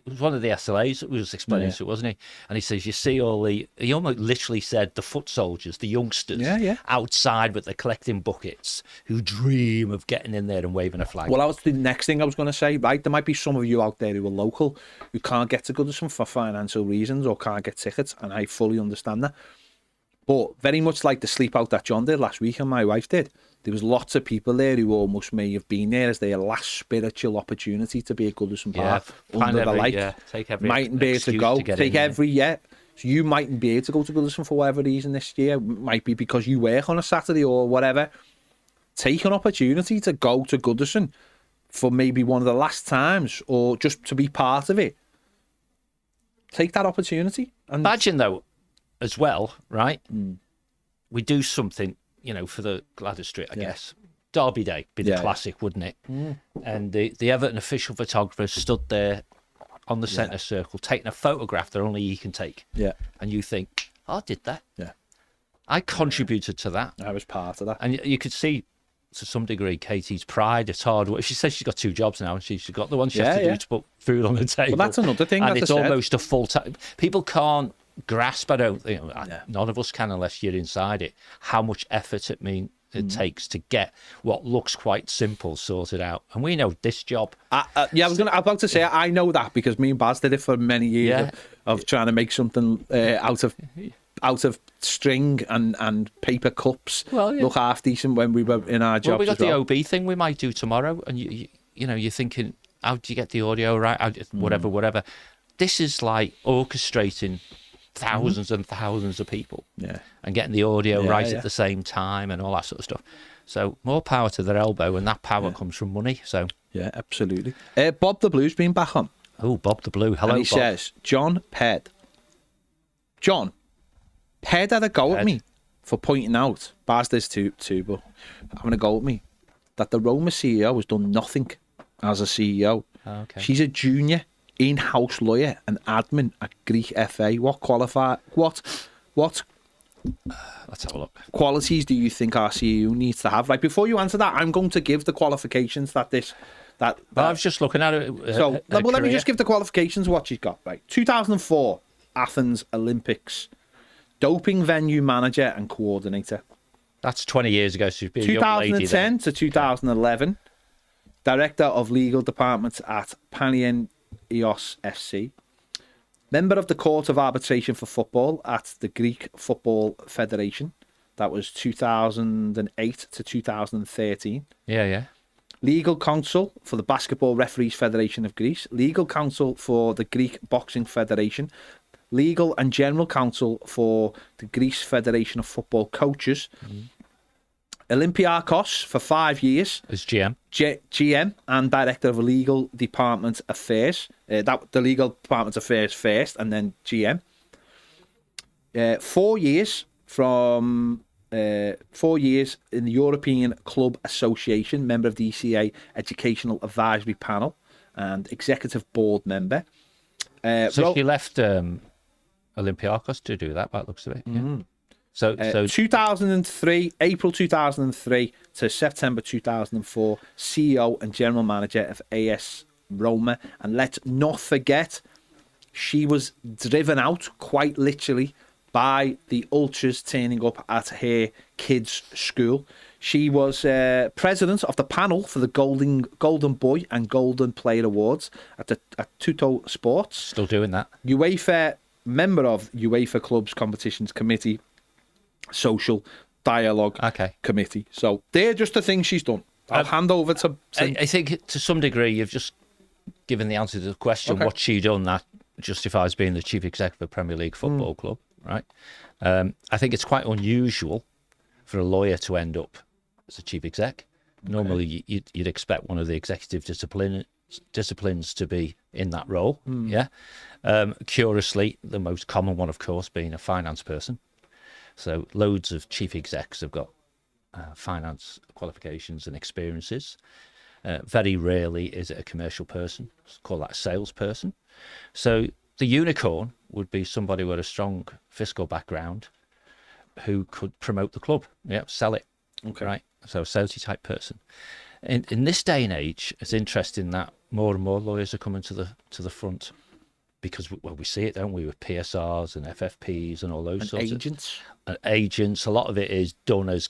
was one of the SLAs that was explaining to it, wasn't he? And he says, you see he almost literally said the foot soldiers, the youngsters outside, but they're collecting buckets, who dream of getting in there and waving a flag. Well, that was the next thing I was going to say, right? There might be some of you out there who are local, who can't get to Goodison for financial reasons or can't get tickets, and I fully understand that. But very much like the sleep out that John did last week and my wife did, there was lots of people there who almost may have been there as their last spiritual opportunity to be at Goodison Park under the light. Take every mightn't be able to go. So you mightn't be able to go to Goodison for whatever reason this year. Might be because you work on a Saturday or whatever. Take an opportunity to go to Goodison for maybe one of the last times, or just to be part of it, take that opportunity. And imagine though, as well, right? We do something, you know, for the Gladys Street, I guess. Derby Day be the classic, wouldn't it? And the Everton official photographer stood there on the centre circle taking a photograph that only he can take. Yeah. And you think, oh, I did that. Yeah. I contributed to that. I was part of that. And you could see, to some degree, Katie's pride. It's hard work. She says she's got 2 jobs now, and she's got the one she has to do to put food on the table. Well, that's another thing. And it's almost a full time. People can't grasp. I don't think none of us can unless you're inside it. How much effort it takes to get what looks quite simple sorted out. And we know this job. I was about to say I know that because me and Baz did it for many years of trying to make something out of string and paper cups look half decent when we were in our jobs. Well, we got the OB thing we might do tomorrow, and you know you're thinking, how do you get the audio right? Whatever. This is like orchestrating thousands and thousands of people, and getting the audio right at the same time and all that sort of stuff. So more power to their elbow, and that power comes from money. So yeah, absolutely. Bob the Blue's been back on. Oh, Bob the Blue. Hello, and he Bob. says, John Ped had a go at me for pointing out, Baz this too, but having a go at me, that the Roma CEO has done nothing as a CEO. Okay. She's a junior in-house lawyer and admin at Greek FA. Let's have a look. Qualities do you think our CEO needs to have? Like, before you answer that, I'm going to give the qualifications that I was just looking at it. Let me just give the qualifications of what she's got. Right, 2004 Athens Olympics, doping venue manager and coordinator. That's 20 years ago. So she's been a young lady 2010 to 2011, director of legal department at Panionios FC, member of the Court of Arbitration for Football at the Greek Football Federation. That was 2008 to 2013. Yeah. Legal counsel for the Basketball Referees Federation of Greece, legal counsel for the Greek Boxing Federation, legal and general counsel for the Greece Federation of Football Coaches, Olympiakos for 5 years as GM, GM and director of legal department affairs. The legal department affairs first, and then GM. 4 years from 4 years in the European Club Association, member of the ECA Educational Advisory Panel, and executive board member. So she left Olympiakos to do that, by the looks of it. Yeah. So 2003, April 2003 to September 2004, CEO and general manager of AS Roma. And let's not forget, she was driven out, quite literally, by the ultras turning up at her kids' school. She was president of the panel for the Golden Boy and Golden Player Awards at Tutto Sports. Still doing that. UEFA, member of UEFA Clubs Competitions Committee, Social Dialogue Committee. So they're just the things she's done. I'll hand over to... I think to some degree you've just given the answer to the question, what she done that justifies being the chief executive of Premier League Football Club, right? I think it's quite unusual for a lawyer to end up as a chief exec. Normally you'd expect one of the executive disciplines to be in that role. Curiously, the most common one, of course, being a finance person. So loads of chief execs have got finance qualifications and experiences. Very rarely is it a commercial person. Let's call that a salesperson. So the unicorn would be somebody with a strong fiscal background who could promote the club, sell it, right? So a salesy type person. In this day and age, it's interesting that more and more lawyers are coming to the front, because we see it, don't we, with PSRs and FFPs and all those sorts agents. Of agents. A lot of it is done as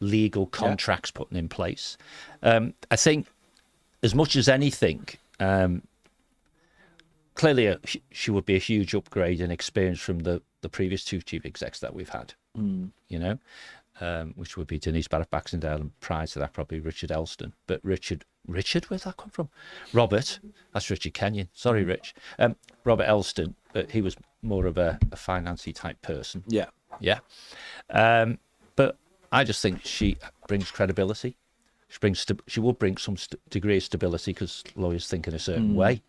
legal contracts put in place. I think, as much as anything, clearly she would be a huge upgrade in experience from the previous two chief execs that we've had. Which would be Denise Barrett-Baxendale, and prior to that probably Richard Elston. But Richard, where'd that come from? Robert, that's Richard Kenyon. Sorry, Rich. Robert Elston, but he was more of a financy type person. Yeah. But I just think she brings credibility. She will bring some degree of stability because lawyers think in a certain way.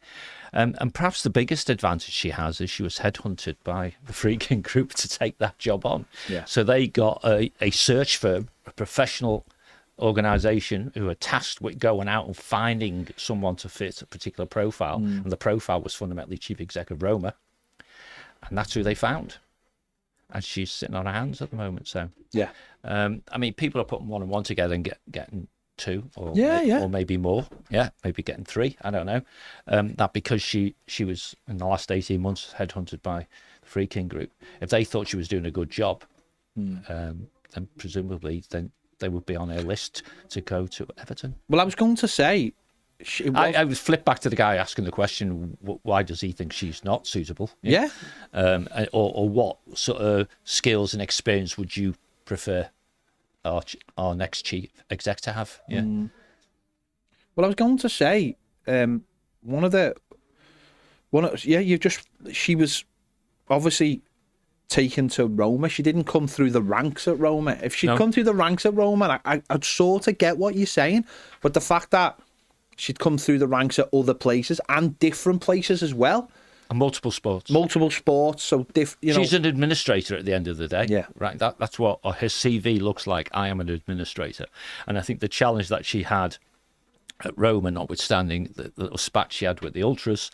And perhaps the biggest advantage she has is she was headhunted by the Friedkin Group to take that job on. Yeah. So they got a search firm, a professional organisation who are tasked with going out and finding someone to fit a particular profile. And the profile was fundamentally chief exec of Roma. And that's who they found. And she's sitting on her hands at the moment. So, yeah. I mean, people are putting 1 and 1 together and getting 2 or maybe more. Yeah, maybe getting 3. I don't know. That because she was in the last 18 months headhunted by the Friedkin Group. If they thought she was doing a good job, then presumably then they would be on their list to go to Everton. Well, I was going to say, I would flip back to the guy asking the question: why does he think she's not suitable? Yeah. Or what sort of skills and experience would you prefer our next chief exec to have? Yeah. Well, I was going to say, she was obviously taken to Roma. She didn't come through the ranks at Roma. If she'd come through the ranks at Roma, I'd sort of get what you're saying. But the fact that she'd come through the ranks at other places and different places as well. And multiple sports. So she's an administrator at the end of the day. Yeah. Right. That's what her CV looks like. I am an administrator. And I think the challenge that she had at Roma, notwithstanding the little spat she had with the ultras,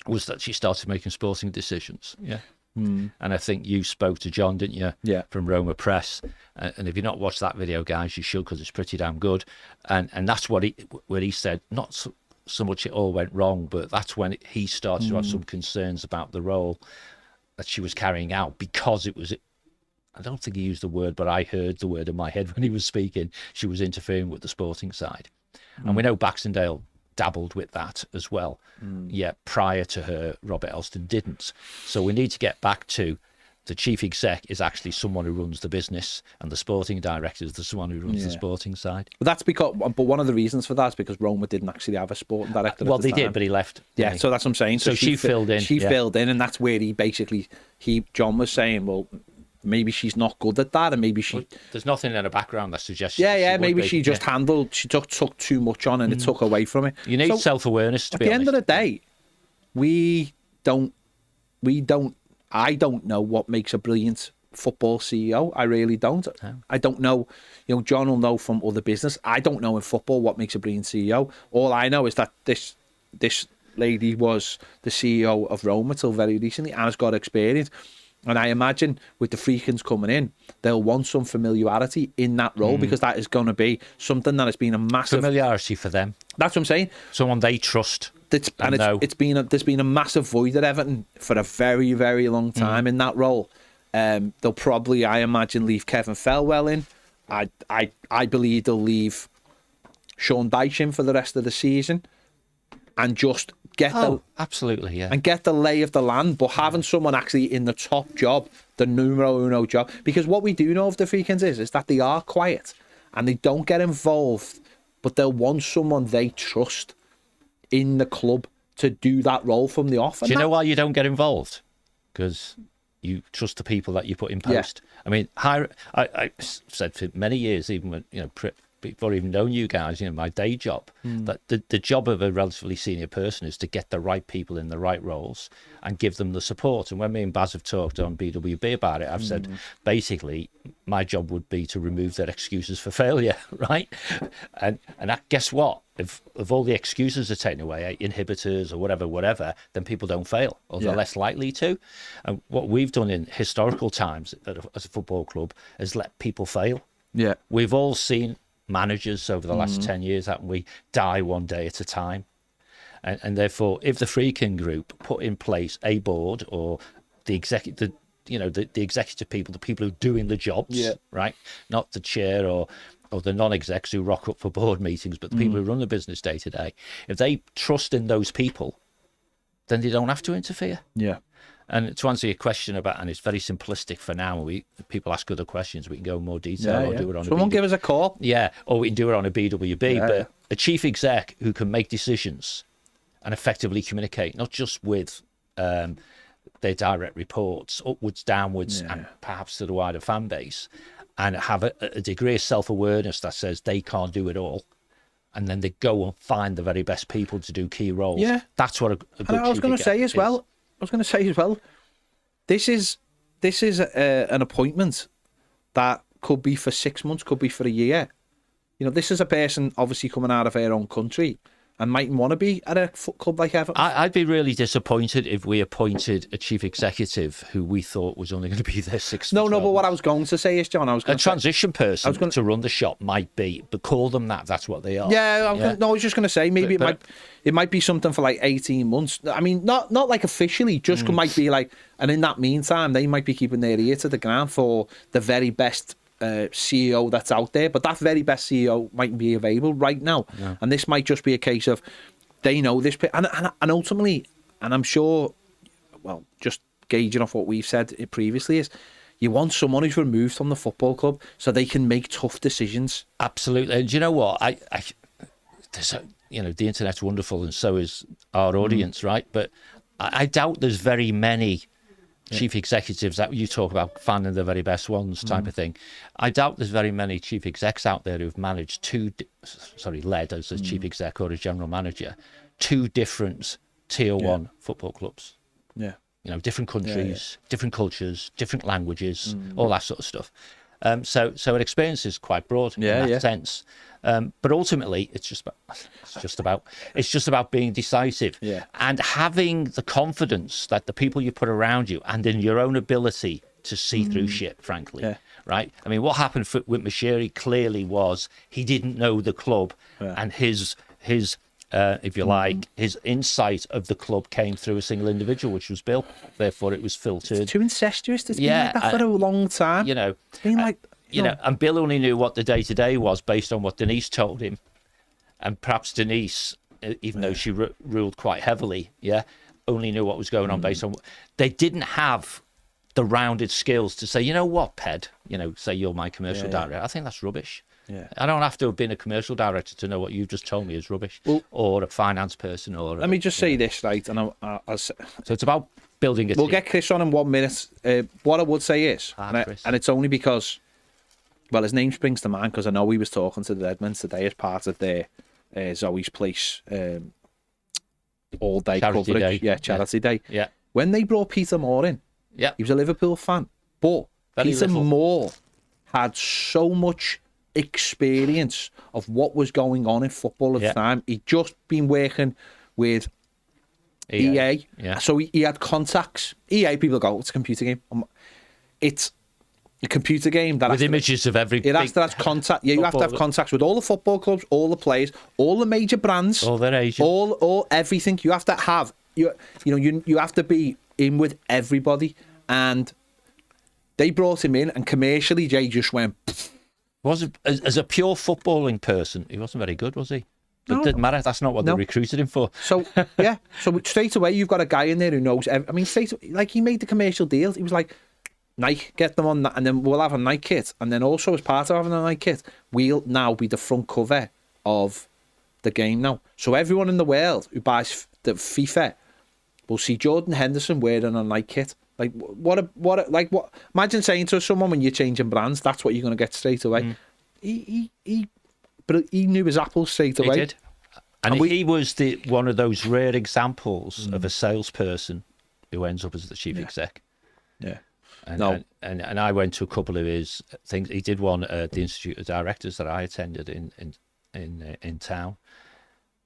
was that she started making sporting decisions. Yeah. And I think you spoke to John, didn't you? Yeah. From Roma Press. And if you've not watched that video, guys, you should, because it's pretty damn good. And that's what he said. Not so much it all went wrong, but that's when he started to have some concerns about the role that she was carrying out, because it was, I don't think he used the word, but I heard the word in my head when he was speaking. She was interfering with the sporting side. And we know Baxendale dabbled with that as well. Yet prior to her, Robert Elston didn't. So we need to get back to the chief exec is actually someone who runs the business, and the sporting director is someone who runs the sporting side. But that's because, but one of the reasons for that is because Roma didn't actually have a sporting director. Well, they did, but he left. Yeah, so that's what I'm saying. So she filled in. She filled in, and that's where John was saying, well, maybe she's not good at that, and maybe she. Well, there's nothing in her background that suggests. Maybe she just handled. She took too much on, and it took away from it. You need self-awareness. To be honest. At the end of the day, I don't know what makes a brilliant football CEO. I really don't. No. I don't know. John will know from other business. I don't know in football what makes a brilliant CEO. All I know is that this lady was the CEO of Roma till very recently and has got experience. And I imagine with the Friedkins coming in, they'll want some familiarity in that role, because that is going to be something that has been a massive familiarity for them. That's what I'm saying. Someone they trust. There's been a massive void at Everton for a very, very long time in that role. They'll probably, I imagine, leave Kevin Felwell in. I believe they'll leave Sean Dyche in for the rest of the season, and just get absolutely, and get the lay of the land. But having someone actually in the top job, the numero uno job, because what we do know of the Friedkins is that they are quiet and they don't get involved, but they'll want someone they trust in the club to do that role from the off. Do you know why you don't get involved? Because you trust the people that you put in post. Yeah. I mean, I said for many years, even when before I've even known you guys, my day job, that the job of a relatively senior person is to get the right people in the right roles and give them the support. And when me and Baz have talked on BWB about it, I've said, basically, my job would be to remove their excuses for failure, right? And guess what? If all the excuses are taken away, inhibitors or whatever, then people don't fail, or they're less likely to. And what we've done in historical times as a football club is let people fail. Yeah. We've all seen managers over the last 10 years, haven't we, die one day at a time. And therefore, if the Friedkin Group put in place a board or the executive, the executive people, the people who are doing the jobs, right, not the chair or the non-execs who rock up for board meetings, but the people who run the business day to day, if they trust in those people, then they don't have to interfere. Yeah. And to answer your question about, and it's very simplistic for now, people ask other questions, we can go in more detail or do it on Someone give us a call. Yeah, or we can do it on a BWB. But a chief exec who can make decisions and effectively communicate, not just with their direct reports, upwards, downwards, and perhaps to the wider fan base, and have a degree of self-awareness that says they can't do it all, and then they go and find the very best people to do key roles. Yeah, that's what a good I was going to say as well. This is an appointment that could be for 6 months, could be for a year. You know, this is a person obviously coming out of her own country and mightn't want to be at a club like Everton. I'd be really disappointed if we appointed a chief executive who we thought was only going to be there 6 months. No, but what I was going to say is, John, a transition person to run the shop might be, but call them that. That's what they are. Yeah, I was just going to say maybe it might be something for like 18 months. I mean, not like officially, just might be like, and in that meantime, they might be keeping their ear to the ground for the very best CEO that's out there, but that very best CEO mightn't be available right now, and this might just be a case of they know this, and ultimately, and I'm sure, well, just gauging off what we've said previously, is you want someone who's removed from the football club so they can make tough decisions. Absolutely, and do you know what? The internet's wonderful, and so is our audience, right? But I doubt there's very many chief executives that you talk about finding the very best ones type of thing. I doubt there's very many chief execs out there who've managed led as a chief exec or a general manager, 2 different tier 1 football clubs. Yeah. You know, different countries, different cultures, different languages, all that sort of stuff. So an experience is quite broad in that sense. But ultimately, it's just about being decisive and having the confidence that the people you put around you and in your own ability to see through shit, frankly, right? I mean, what happened with Mashiri clearly was he didn't know the club, and his if you like, his insight of the club came through a single individual, which was Bill. Therefore, it was filtered. It's too incestuous. It's been like that for a long time. You know, it's been like. And Bill only knew what the day-to-day was based on what Denise told him. And perhaps Denise, even though she ruled quite heavily, only knew what was going on based on... They didn't have the rounded skills to say, you know what, Ped, say you're my commercial director. I think that's rubbish. Yeah. I don't have to have been a commercial director to know what you've just told me is rubbish. Well, or a finance person. Let me just say this, right? And so it's about building a team. We'll get Chris on in 1 minute. What I would say is, and it's only because... Well, his name springs to mind because I know he was talking to the Redmen today as part of their Zoe's Place all-day coverage. Charity Day. Yeah. When they brought Peter Moore in, he was a Liverpool fan, but Peter Moore had so much experience of what was going on in football at the time. He'd just been working with EA. So he had contacts. EA, people go, it's a computer game. It's a computer game that with images of every. It has to have contact. Yeah, you have to have contacts with all the football clubs, all the players, all the major brands, all their agents, all everything. You have to have you have to be in with everybody. And they brought him in, and commercially, Jay just went. Wasn't as a pure footballing person, he wasn't very good, was he? But it didn't matter. That's not what they recruited him for. So so straight away you've got a guy in there who knows. I mean, he made the commercial deal. He was like, Nike, get them on that, and then we'll have a Nike kit. And then also as part of having a Nike kit, we'll now be the front cover of the game now. So everyone in the world who buys the FIFA will see Jordan Henderson wearing a Nike kit. Like what? Imagine saying to someone when you're changing brands, that's what you're going to get straight away. But he knew his Apple straight away. He did, and he was one of those rare examples of a salesperson who ends up as the chief exec. Yeah. And I went to a couple of his things. He did one at the Institute of Directors that I attended in town.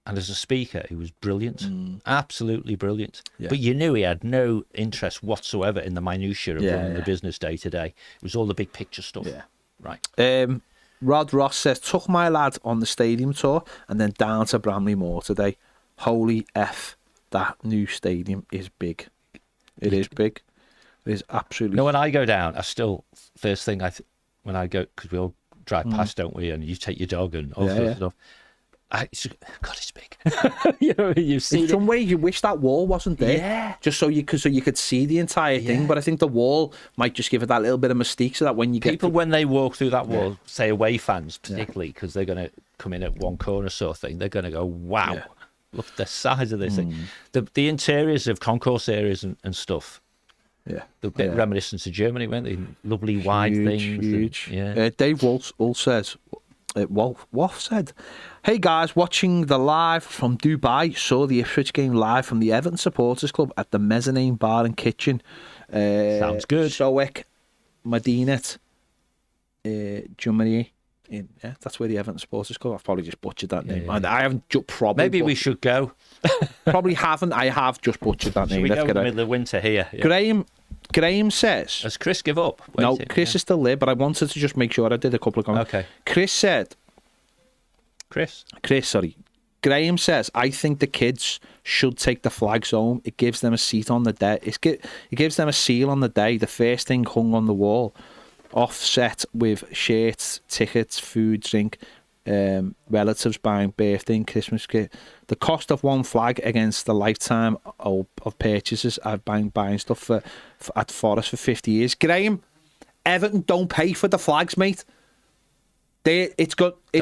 And as a speaker, he was brilliant, absolutely brilliant. Yeah. But you knew he had no interest whatsoever in the minutiae of running the business day to day. It was all the big picture stuff. Yeah. Right. Rod Ross says, took my lad on the stadium tour and then down to Bramley Moore today. Holy F, that new stadium is big. It is big. It is absolutely... No, when I go down, I still... First thing when I go... Because we all drive past, don't we? And you take your dog and all sorts of stuff. God, it's big. You've seen in some ways you wish that wall wasn't there. Yeah. Just so you could see the entire thing. But I think the wall might just give it that little bit of mystique so that when you people when they walk through that wall, say away fans particularly, because they're going to come in at one corner sort of thing, they're going to go, wow, look at the size of this thing. The interiors of concourse areas and stuff, Yeah. They're a bit reminiscent to Germany, weren't they? Lovely wide things. Huge. And, Dave Wolf says, Wolf said, "Hey guys, watching the live from Dubai, saw the Ipswich game live from the Everton Supporters Club at the Mezzanine Bar and Kitchen. Sounds good. Soek, Madinat, Germany. That's where the Everton Supporters Club. I've probably just butchered that name. And I haven't probably. Maybe we should go. Probably haven't. I have just butchered that name. We go in the middle of winter here. Yeah. Graham says... Has Chris give up? No, Chris is still there, but I wanted to just make sure I did a couple of comments. Okay. Chris said... Chris, sorry. Graham says, I think the kids should take the flags home. It gives them a seat on the day. It gives them a seal on the day. The first thing hung on the wall. Offset with shirts, tickets, food, drink, relatives buying birthday and Christmas gift. The cost of one flag against the lifetime of purchases. I've been buying stuff at Forest for 50 years. Graham, Everton don't pay for the flags, mate. The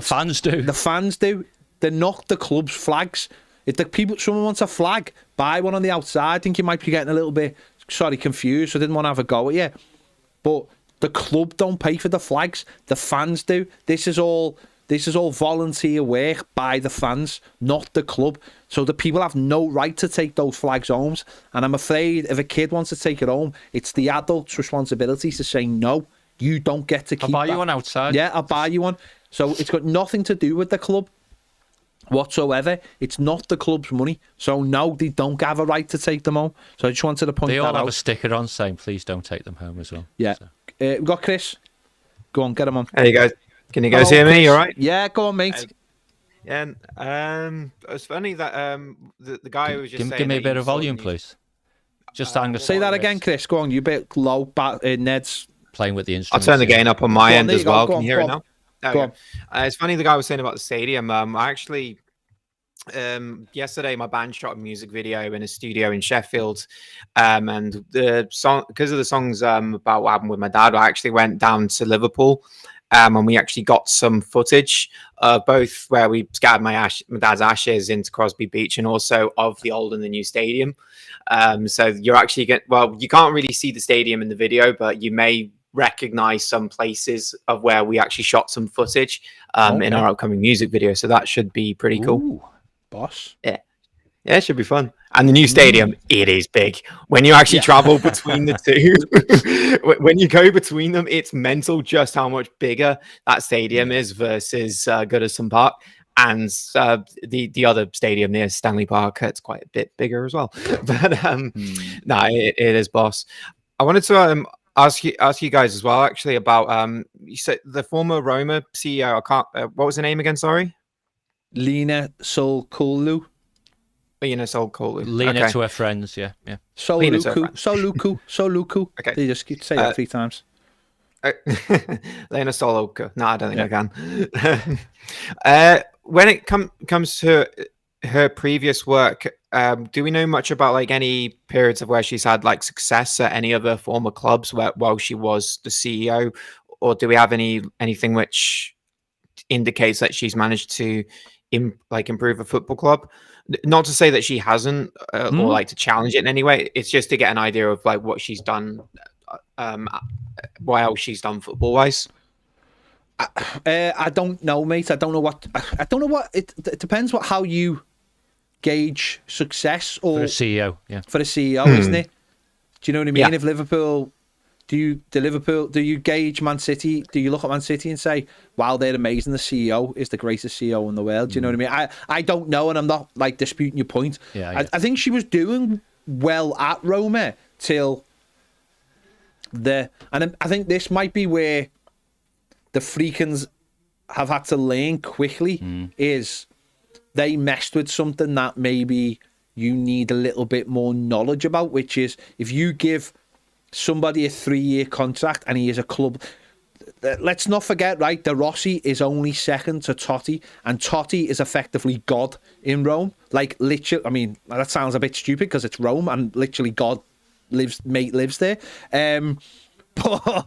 fans do. The fans do. They're not the club's flags. If someone wants a flag, buy one on the outside. I think you might be getting a little bit confused. So I didn't want to have a go at you, but the club don't pay for the flags. The fans do. This is all volunteer work by the fans, not the club. So the people have no right to take those flags home. And I'm afraid if a kid wants to take it home, it's the adult's responsibility to say, no, you don't get to keep I'll buy you one outside. Yeah, I'll buy you one. So it's got nothing to do with the club whatsoever. It's not the club's money. So no, they don't have a right to take them home. So I just wanted to point that out. They all have a sticker on saying, please don't take them home as well. Yeah. So. We've got Chris. Go on, get him on. Hey guys, can you guys hear me? You all right? Yeah, go on, mate. Yeah, it's funny that the guy who was just saying give me a bit of volume, please. Just say that again, Chris. Go on, you a bit low. Ned's playing with the instruments. I'll turn the gain up on my end as well. Can you hear it now? Go on. It's funny the guy was saying about the stadium. I actually yesterday my band shot a music video in a studio in Sheffield, and the song, because of the songs about what happened with my dad, I actually went down to Liverpool, and we actually got some footage of both where we scattered my dad's ashes into Crosby Beach, and also of the old and the new stadium. So you're actually you can't really see the stadium in the video, but you may recognize some places of where we actually shot some footage in our upcoming music video. So that should be pretty cool. Ooh. Boss. Yeah, it should be fun. And the new stadium, it is big. When you actually travel between the two, when you go between them, it's mental just how much bigger that stadium is versus Goodison Park. And the other stadium near Stanley Park, it's quite a bit bigger as well. But it is, boss. I wanted to ask you guys as well, actually, about you said the former Roma CEO. What was the name again? Sorry. Lena Solkolu. Lena Solkolu. Lena to her friends, yeah. Soluku. Okay. They just say that 3 times. Lena Solkolu. No, I don't think I can. When it comes to her previous work, do we know much about like any periods of where she's had like success at any other former clubs while she was the CEO, or do we have anything which indicates that she's managed to improve a football club? Not to say that she hasn't, or like to challenge it in any way. It's just to get an idea of like what she's done, while she's done football wise. I don't know, mate. I don't know what. It depends how you gauge success, or for a CEO, yeah. For a CEO, isn't it? Do you know what I mean? Yeah. If Liverpool. Do you gauge Man City? Do you look at Man City and say, wow, they're amazing, the CEO is the greatest CEO in the world? Do you know what I mean? I don't know, and I'm not like disputing your point. Yeah, I think she was doing well at Roma till and I think this might be where the Friedkins have had to learn quickly, is they messed with something that maybe you need a little bit more knowledge about, which is if you give somebody a 3-year contract and he is a club. Let's not forget, right? De Rossi is only second to Totti, and Totti is effectively God in Rome. Like literally, I mean, that sounds a bit stupid because it's Rome and literally God lives there. But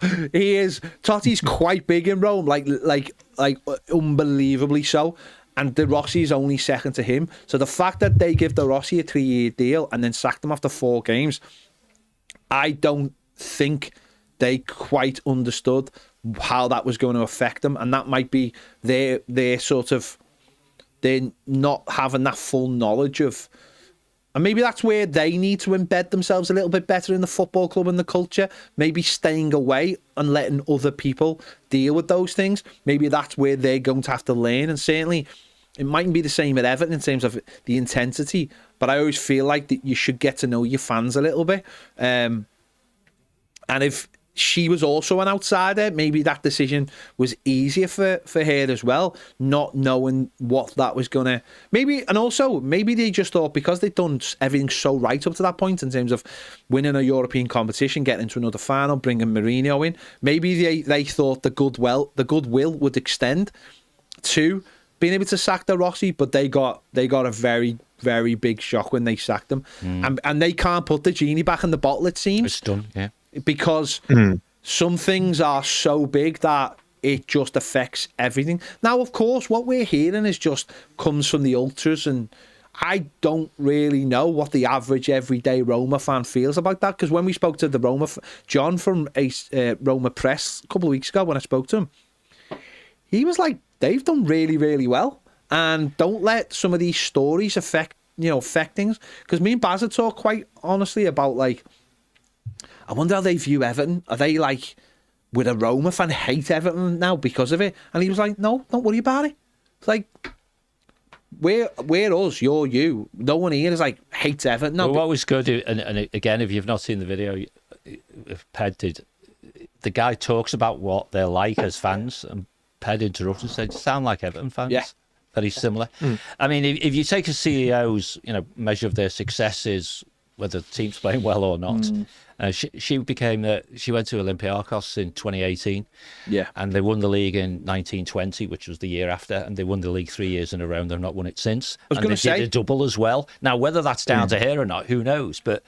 Totti's quite big in Rome, like unbelievably so. And De Rossi is only second to him. So the fact that they give De Rossi a 3-year deal and then sacked him after 4 games. I don't think they quite understood how that was going to affect them, and that might be their sort of, they're not having that full knowledge of, and maybe that's where they need to embed themselves a little bit better in the football club and the culture, maybe staying away and letting other people deal with those things. Maybe that's where they're going to have to learn, and certainly it mightn't be the same at Everton in terms of the intensity, but I always feel like that you should get to know your fans a little bit. And if she was also an outsider, maybe that decision was easier for her as well, not knowing what that was going to... And also, maybe they just thought, because they'd done everything so right up to that point in terms of winning a European competition, getting into another final, bringing Mourinho in, maybe they thought the goodwill would extend to being able to sack De Rossi, but they got a very, very big shock when they sacked him. And they can't put the genie back in the bottle, it seems. It's done, yeah. Because some things are so big that it just affects everything. Now, of course, what we're hearing comes from the ultras, and I don't really know what the average everyday Roma fan feels about that, because when we spoke to the John from Roma Press a couple of weeks ago, when I spoke to him, he was like, they've done really, really well, and don't let some of these stories affect things. Because me and Baz had talked quite honestly about, like, I wonder how they view Everton. Are they like, would a Roma fan hate Everton now because of it? And he was like, no, don't worry about it. It's like, we're us, you're you. No one here is like, hates Everton. No, well, what was good, and again, if you've not seen the video, if Ped did, the guy talks about what they're like as fans, and Ped interrupted and said, you sound like Everton fans. Yeah. Very similar. I mean, if you take a CEO's measure of their successes, whether the team's playing well or not, she went to Olympiacos in 2018, and they won the league in 1920, which was the year after, and they won the league 3 years in a row, and they've not won it since. I was going to say, did a double as well. Now, whether that's down to her or not, who knows? But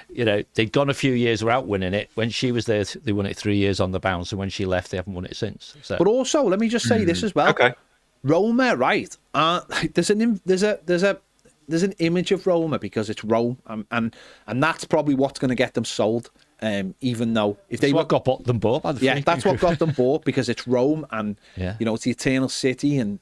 they'd gone a few years without winning it. When she was there, they won it 3 years on the bounce, and when she left, they haven't won it since. So. But also, let me just say this as well. Okay. Roma, right? There's an image of Roma because it's Rome, and that's probably what's going to get them sold. Even though if they what got them bought by the that's what got them bought, because it's Rome, and it's the eternal city, and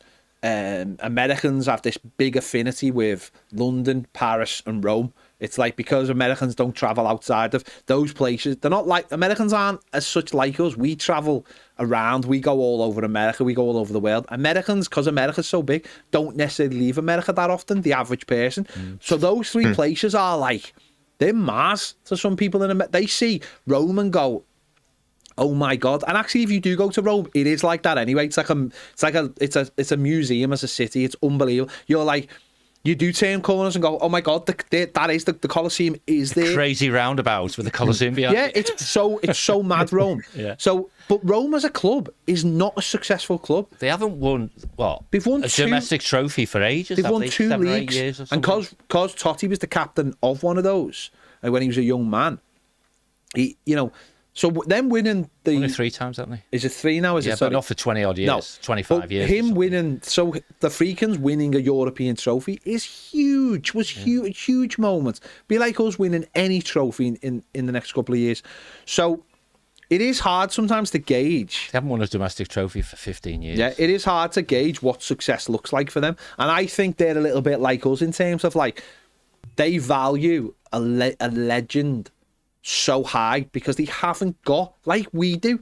Americans have this big affinity with London, Paris, and Rome. It's like, because Americans don't travel outside of those places, they're not like, Americans aren't as such like us. We travel around, we go all over America, we go all over the world. Americans, because America's so big, don't necessarily leave America that often, the average person. So those three places are like, they're Mars to some people in America. They see Rome and go, oh my God. And actually, if you do go to Rome, it is like that anyway. It's a museum as a city. It's unbelievable. You're like, you do turn corners and go, oh my God, that is the Colosseum is there. Crazy roundabout with the Colosseum behind. Yeah, it's so mad, Rome. So, but Rome as a club is not a successful club. They haven't won they've won a domestic trophy for ages. They've won 2 7 or 8 leagues, years or and because Totti was the captain of one of those when he was a young man, so them winning the... Won it 3 times, haven't they? Is it 3 now? Is it? But not for 20 odd years. No, 25 years. Him winning, so the Friedkins winning a European trophy is huge. Was huge moment. Be like us winning any trophy in the next couple of years. So it is hard sometimes to gauge. They haven't won a domestic trophy for 15 years. Yeah, it is hard to gauge what success looks like for them. And I think they're a little bit like us in terms of, like, they value a legend so high because they haven't got, like we do,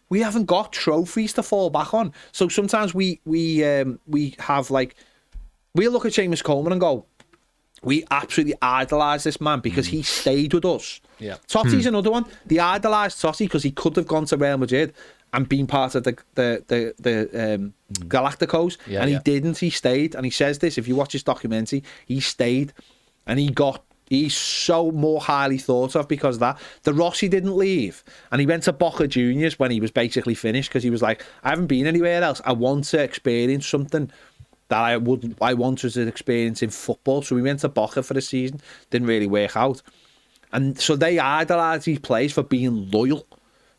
we haven't got trophies to fall back on. So sometimes we have, like, we'll look at Seamus Coleman and go, we absolutely idolise this man because he stayed with us. Yeah. Totti's another one. They idolised Totti because he could have gone to Real Madrid and been part of the Galacticos, and he didn't. He stayed, and he says this, if you watch his documentary, he stayed, and he's so more highly thought of because of that. The Rossi didn't leave, and he went to Boca Juniors when he was basically finished because he was like, I haven't been anywhere else. I want to experience something that I wanted to experience in football. So we went to Boca for the season. Didn't really work out. And so they idolise these players for being loyal,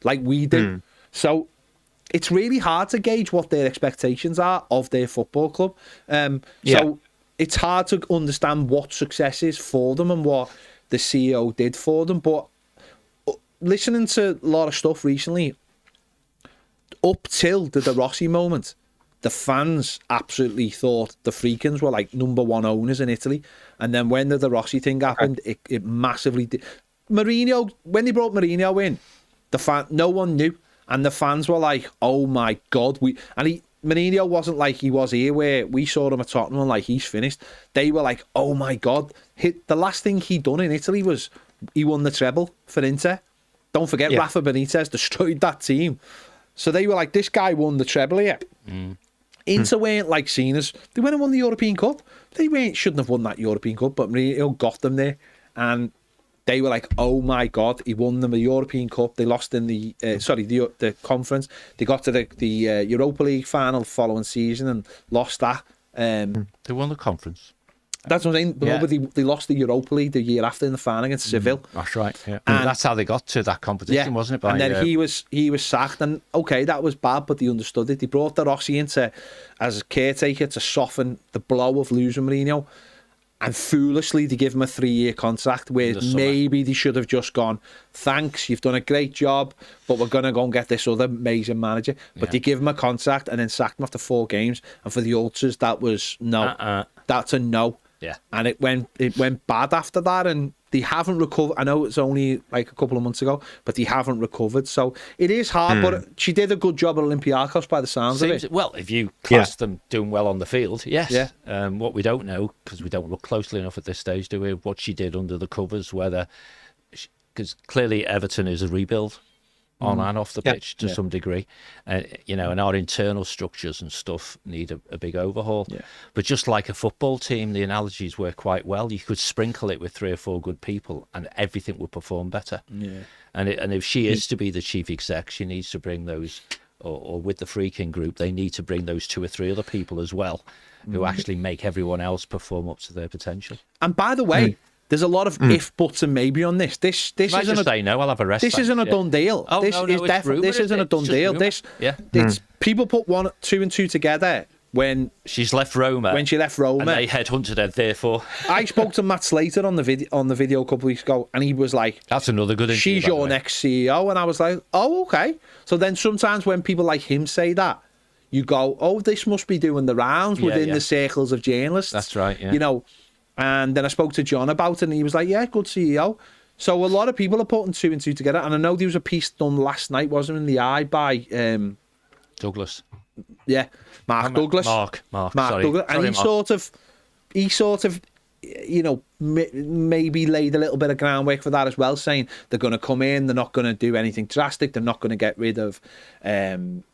like we do. So it's really hard to gauge what their expectations are of their football club. So it's hard to understand what success is for them and what the CEO did for them. But listening to a lot of stuff recently, up till the De Rossi moment, the fans absolutely thought the Friedkins were like #1 owners in Italy. And then when the De Rossi thing happened, it massively did. Mourinho, when they brought Mourinho in, no one knew. And the fans were like, oh my God. Mourinho wasn't like he was here, where we saw him at Tottenham and like, he's finished. They were like, oh my God. The last thing he done in Italy was he won the treble for Inter. Don't forget, Rafa Benitez destroyed that team. So they were like, this guy won the treble here. Inter weren't like seen as, they went and won the European Cup. They shouldn't have won that European Cup, but Mourinho got them there. And they were like, oh my God, he won them the European Cup. They lost in the conference. They got to the Europa League final following season and lost that. They won the conference. That's what I'm saying. Yeah. But they lost the Europa League the year after in the final against Seville. That's right. Yeah. And that's how they got to that competition, wasn't it? And then he was sacked, and okay, that was bad, but they understood it. They brought De Rossi in as a caretaker to soften the blow of losing Mourinho, and foolishly they give him a 3-year contract where maybe they should have just gone, thanks, you've done a great job, but we're going to go and get this other amazing manager. But they give him a contract and then sacked him after 4 games, and for the Ultras that was no. That's a no. Yeah, and it went bad after that, and they haven't recovered. I know it's only like a couple of months ago, but they haven't recovered. So it is hard, but she did a good job at Olympiacos by the sounds of it. Well, if you class them doing well on the field, yes. Yeah. What we don't know, because we don't look closely enough at this stage, do we? What she did under the covers, because clearly Everton is a rebuild on and off the pitch to some degree, and our internal structures and stuff need a big overhaul. Yeah. But just like a football team, the analogies work quite well. You could sprinkle it with 3 or 4 good people, and everything would perform better. Yeah. And if she is to be the chief exec, she needs to bring those, or with the Friedkin group, they need to bring those 2 or 3 other people as well, who actually make everyone else perform up to their potential. And by the way. There's a lot of if, buts, and maybe on this. This isn't say no. I'll have a rest. This isn't a done deal. Oh, this is definitely this isn't a done deal. It's people put 2 and 2 together when she's left Roma. When she left Roma, and they headhunted her. Therefore, I spoke to Matt Slater on the video a couple of weeks ago, and he was like, "That's another good interview, she's your next CEO." And I was like, "Oh, okay." So then sometimes when people like him say that, you go, "Oh, this must be doing the rounds within the circles of journalists." That's right. Yeah. And then I spoke to John about it, and he was like, yeah, good CEO. So a lot of people are putting 2 and 2 together. And I know there was a piece done last night, wasn't it, in the Eye by... Douglas. Yeah, Mark Douglas. Mark sorry. Douglas. And sorry, he sort of, maybe laid a little bit of groundwork for that as well, saying they're going to come in, they're not going to do anything drastic, they're not going to get rid of...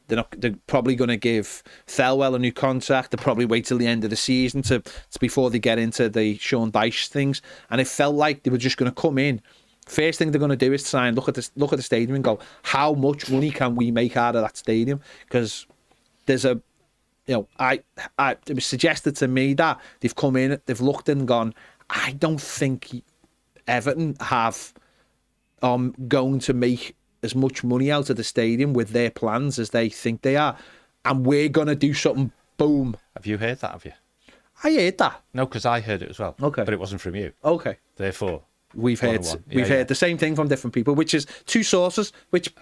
They're probably going to give Thelwell a new contract. They'll probably wait till the end of the season to before they get into the Sean Dyche things. And it felt like they were just going to come in. First thing they're going to do is try and look at the stadium and go, how much money can we make out of that stadium? Because there's it was suggested to me that they've come in, they've looked and gone, I don't think Everton have going to make as much money out of the stadium with their plans as they think they are, and we're going to do something. Boom. Have you heard that? Have you? I heard that. No, because I heard it as well. Okay, but it wasn't from you. Okay. Therefore, we've heard the same thing from different people, which is 2 sources, which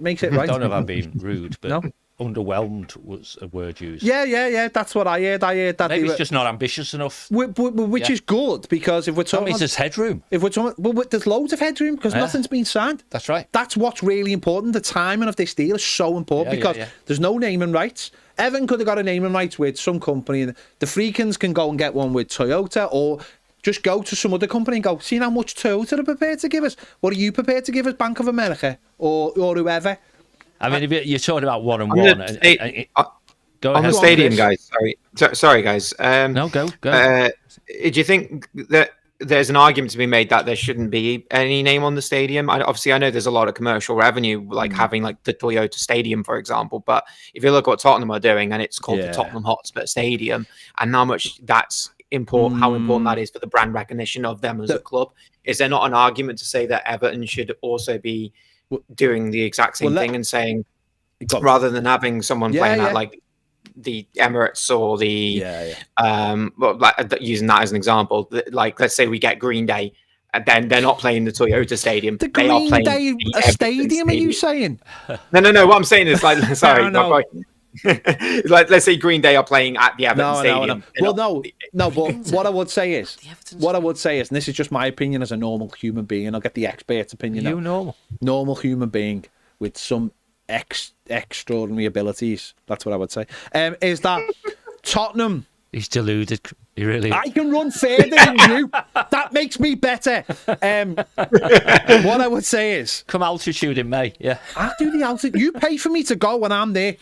makes it right. I don't know if I'm being rude, but no. Underwhelmed was a word used. Yeah. That's what I heard. I heard that maybe it's just not ambitious enough. Which is good, because if we're talking, that means there's headroom. If we're talking, there's loads of headroom because nothing's been signed. That's right. That's what's really important. The timing of this deal is so important because there's no naming rights. Everton could have got a naming rights with some company, and the Friedkins can go and get one with Toyota, or just go to some other company and go, see how much Toyota are prepared to give us. What are you prepared to give us, Bank of America or whoever? I mean, if you're talking about 1 and 1. Go on ahead. the stadium, guys. Sorry, guys. No, go. Do you think that there's an argument to be made that there shouldn't be any name on the stadium? I know there's a lot of commercial revenue, like having like the Toyota Stadium, for example. But if you look at what Tottenham are doing, and it's called the Tottenham Hotspur Stadium, and how much that's important, how important that is for the brand recognition of them as a club, is there not an argument to say that Everton should also be doing the exact same thing and saying, rather than having someone playing at like the Emirates or the using that as an example, like let's say we get Green Day And then they're not playing the Toyota Stadium. The They are Green playing Day the Everton Stadium, are you saying? No. What I'm saying is like, sorry, No. like let's say Green Day are playing at the Everton Stadium. Well, no. But what I would say is, and this is just my opinion as a normal human being. I'll get the expert's opinion. You normal human being with some extraordinary abilities. That's what I would say. Is that Tottenham? He's deluded. He really. I can run further than you. That makes me better. What I would say is, come altitude in May. Yeah, I'll do the altitude. You pay for me to go when I'm there.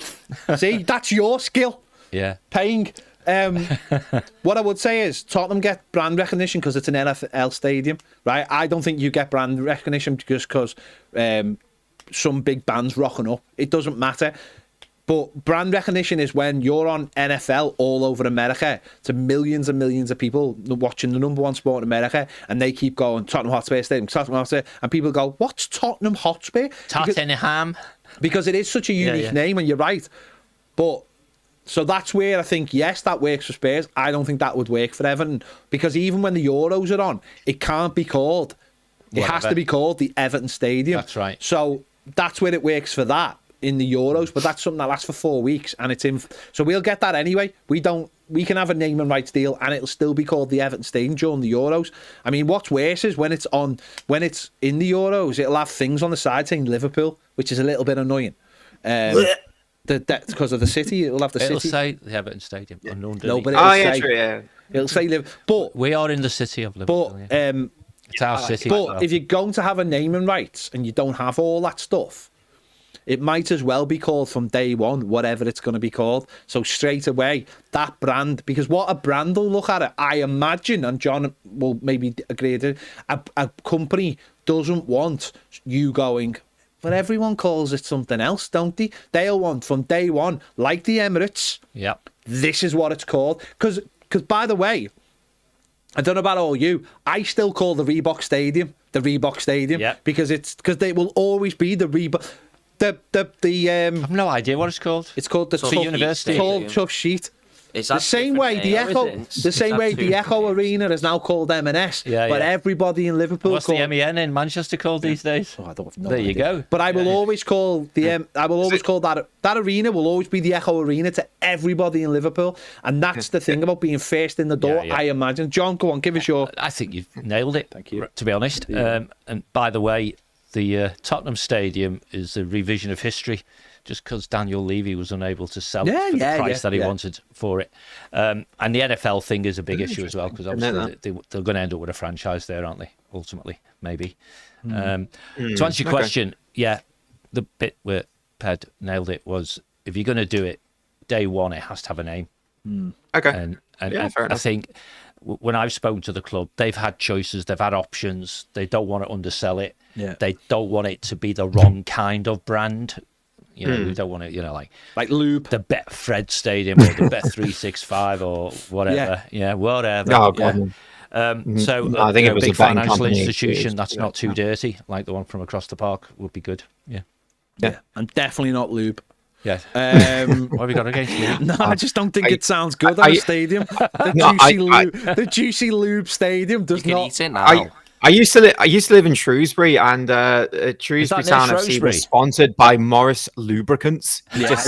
See, that's your skill. Yeah, paying. What I would say is Tottenham get brand recognition because it's an NFL stadium, right? I don't think you get brand recognition just because some big band's rocking up. It doesn't matter. But brand recognition is when you're on NFL all over America to millions and millions of people watching the number one sport in America, and they keep going, Tottenham Hotspur Stadium, Tottenham Hotspur, and people go, what's Tottenham Hotspur? Tottenham. Because it is such a unique name, and you're right. But, so that's where I think, yes, that works for Spurs. I don't think that would work for Everton, because even when the Euros are on, it can't be called. It has to be called the Everton Stadium. That's right. So that's where it works for that. In the Euros, but that's something that lasts for 4 weeks, and it's in. So we'll get that anyway. We can have a name and rights deal, and it'll still be called the Everton Stadium during the Euros. I mean, what's worse is when it's in the Euros, it'll have things on the side saying Liverpool, which is a little bit annoying. Because of the city, it'll have the city. It'll say the Everton Stadium. Yeah. No, but it'll say Liverpool. But we are in the city of Liverpool. But it's our city. But if you're going to have a name and rights and you don't have all that stuff, it might as well be called from day one, whatever it's going to be called. So straight away, that brand, because what a brand will look at it, I imagine, and John will maybe agree to it, a company doesn't want you going, but everyone calls it something else, don't they? They'll want from day one, like the Emirates, this is what it's called. Because by the way, I don't know about all you, I still call the Reebok Stadium, because they will always be the Reebok. I have no idea what it's called. It's called the Tough Sheet. Is the same way the Echo Arena is now called M&S, but everybody in Liverpool. What's the MEN in Manchester called these days? Oh, I don't know. There you go. But I will always call call that arena will always be the Echo Arena to everybody in Liverpool, and that's the thing about being first in the door. I imagine. John, go on, give us your. I think you've nailed it. Thank you. To be honest, and by the way, the Tottenham Stadium is a revision of history, just because Daniel Levy was unable to sell it for the price that he wanted for it. And the NFL thing is a big issue as well, because obviously they're going to end up with a franchise there, aren't they? Ultimately, maybe. To answer your question, the bit where Ped nailed it was, if you're going to do it, day one, it has to have a name. Okay. And I think when I've spoken to the club, they've had choices, they've had options. They don't want to undersell it. Yeah. They don't want it to be the wrong kind of brand. You know, we don't want it, like Lube, the Betfred Stadium or the Bet365 or whatever. Whatever. Oh, God. So I think it was a big a betting financial company. institution that's not too dirty, like the one from across the park, would be good. Yeah. And definitely not Lube. Yeah. What have you got against Lube? No, I just don't think it sounds good at a stadium. The Juicy Lube Stadium does not. Eat it now. I used to live in Shrewsbury, and Shrewsbury Town FC was sponsored by Morris Lubricants. Yeah,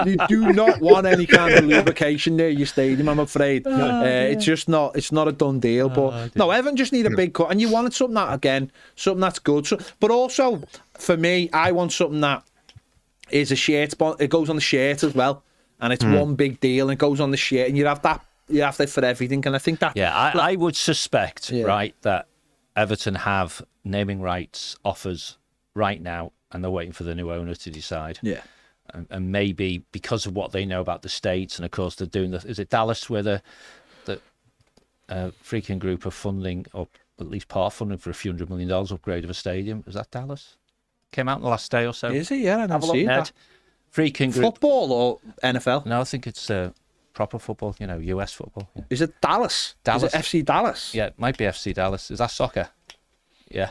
you do not want any kind of lubrication near your stadium, I'm afraid. It's just not. It's not a done deal. But no, Everton just need a big cut, and you wanted something that's good. So, but also for me, I want something that is a shirt. It goes on the shirt as well, and it's one big deal. And it goes on the shirt, and you have that for everything. And I think that. Yeah, I would suspect, right, that Everton have naming rights offers right now, and they're waiting for the new owner to decide. Yeah. And maybe because of what they know about the States, and of course they're doing is it Dallas, where the Friedkin group are funding, or at least part funding, for $a few $100 million upgrade of a stadium. Is that Dallas? Came out in the last day or so. Is it? Yeah, I never seen that. Friedkin group. Football or NFL? No, I think it's proper football, US football. Yeah. Is it Dallas? Is it FC Dallas? Yeah, it might be FC Dallas. Is that soccer? Yeah.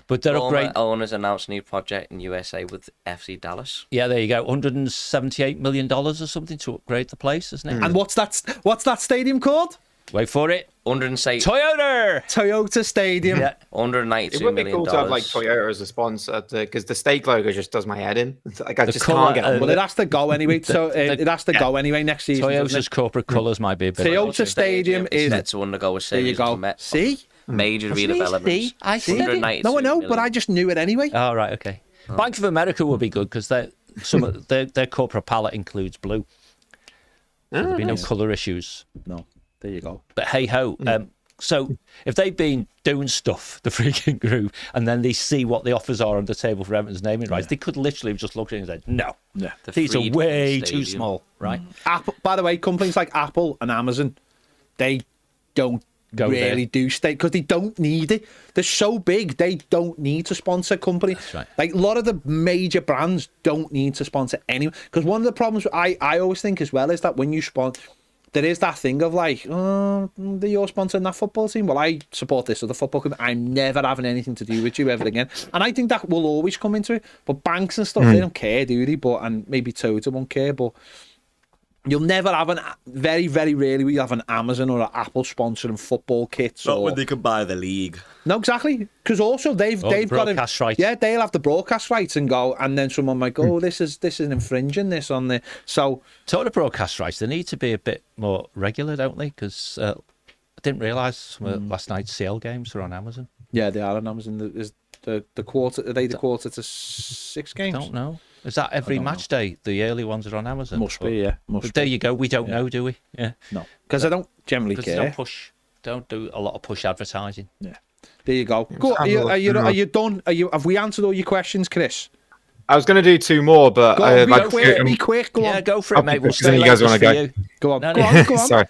But they're Roma upgrade. owners announced a new project in USA with FC Dallas. Yeah, there you go. $178 million or something to upgrade the place, isn't it? And what's that stadium called? Wait for it. 106. Toyota Stadium. Yeah. 192 It would be million cool to have like Toyota as a sponsor because the stake logo just does my head in. Like I just can't get on. Well, it has to go anyway. So it has to go anyway next season. Toyota's corporate colours might be a bit. Toyota Stadium is set to undergo a there. You go. See, major redevelopments. I see. No, I know, but I just knew it anyway. Oh right, okay. Bank of America would be good because their corporate palette includes blue. So there'd be no colour issues. No, there you go. But hey ho. So if they've been doing stuff, the Friedkin group, and then they see what the offers are on the table for Everton's naming rights, they could literally have just looked at it and said, no, these are way too small, right? Apple, by the way, companies like Apple and Amazon, they don't really do stake because they don't need it. They're so big, they don't need to sponsor a company. That's right. Like a lot of the major brands don't need to sponsor anyone. Because one of the problems I always think as well is that when you sponsor, there is that thing of like, oh, you're sponsoring that football team. Well, I support this other football club. I'm never having anything to do with you ever again. And I think that will always come into it. But banks and stuff, they don't care, do they? But and maybe Toyota won't care. But you'll never have very, very rarely will you have an Amazon or an Apple sponsoring football kits. Not when they can buy the league. No, exactly. Because also they've got broadcast rights. Yeah, they'll have the broadcast rights and go, and then someone might go, this is infringing this on the Talking of broadcast rights, they need to be a bit more regular, don't they? Because I didn't realise last night's CL games were on Amazon. Yeah, they are on Amazon. Is the quarter? Are they the quarter to 6 games? Don't know. Is that every match day? The early ones are on Amazon. Must be, yeah. But there you go. We don't know, do we? Yeah. No, because I don't generally care. Don't do a lot of push advertising. Yeah. There you go. Go. Are you done? Have we answered all your questions, Chris? I was going to do 2 more, but be quick. Go on. Go for it, mate. We'll stay you guys want to go? Go on. No. Go on. Sorry.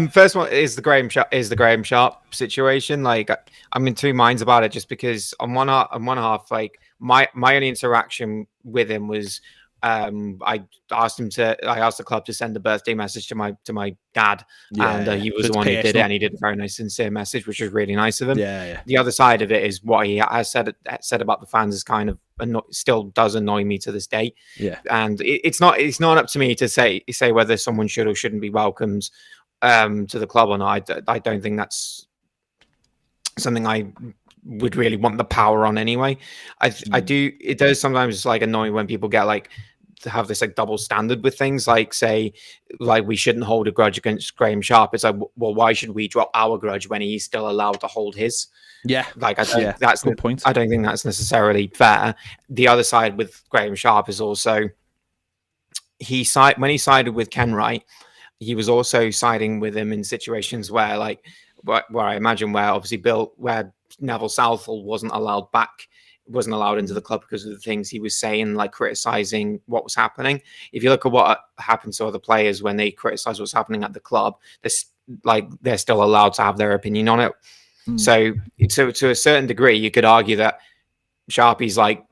First one is the Graeme Sharp situation. Like, I'm in 2 minds about it, just because on one half, like my only interaction with him was I asked the club to send a birthday message to my dad, and he was the one who did it, and he did a very nice, sincere message, which was really nice of him. Yeah. The other side of it is what he has said about the fans is kind of still does annoy me to this day. Yeah, and it's not up to me to say whether someone should or shouldn't be welcomed to the club or not. I don't think that's something I would really want the power on anyway. I do. It does sometimes like annoy when people get like to have this like double standard with things, like say like we shouldn't hold a grudge against Graeme Sharp. It's like, well, why should we drop our grudge when he's still allowed to hold his? Yeah, like I think that's good point. I don't think that's necessarily fair. The other side with Graeme Sharp is also when he sided with Ken Wright, he was also siding with him in situations where like where I imagine where obviously where Neville Southall wasn't allowed into the club because of the things he was saying, like criticizing what was happening. If you look at what happened to other players when they criticize what's happening at the club, they're still allowed to have their opinion on it. So to a certain degree, you could argue that Sharpie's like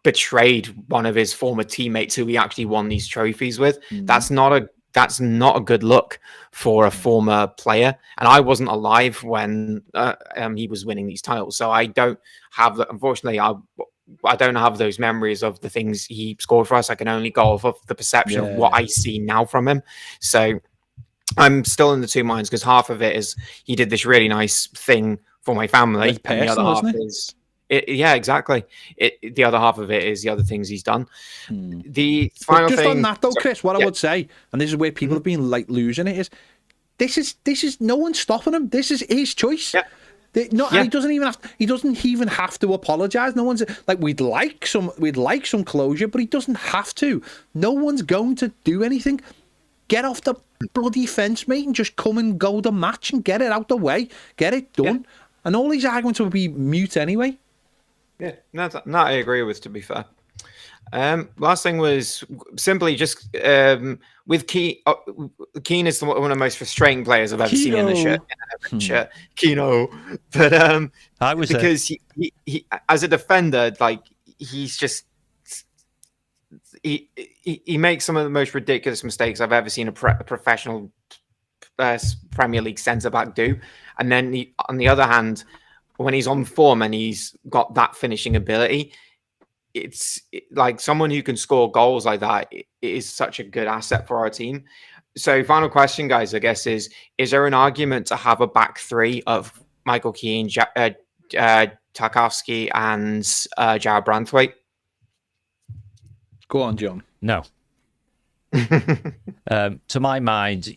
betrayed one of his former teammates who he actually won these trophies with. That's not a good look for a former player. And I wasn't alive when he was winning these titles, so I don't have that. Unfortunately, I don't have those memories of the things he scored for us. I can only go off of the perception of what I see now from him. So I'm still in the 2 minds, because half of it is he did this really nice thing for my family, and the other half is yeah, exactly. The other half of it is the other things he's done. The final just thing on that though, Chris, what I would say, and this is where people have been like losing it, is this is no one's stopping him. This is his choice. Yeah. And he doesn't even have to apologize. No one's like, we'd like some closure, but he doesn't have to. No one's going to do anything. Get off the bloody fence, mate, and just come and go the match and get it out the way. Get it done. Yeah. And all these arguments will be mute anyway. Yeah, no, I agree with, to be fair. Last thing was simply just with Keane. Keane is one of the most frustrating players I've ever seen in a shirt. Kino, but I was because he as a defender, like he's just he makes some of the most ridiculous mistakes I've ever seen a professional Premier League centre back do. And then on the other hand, when he's on form and he's got that finishing ability, it's like someone who can score goals like that is such a good asset for our team. So, final question, guys, I guess is there an argument to have a back three of Michael Keane, Tarkowski, and Jared Branthwaite? Go on, John. No. To my mind,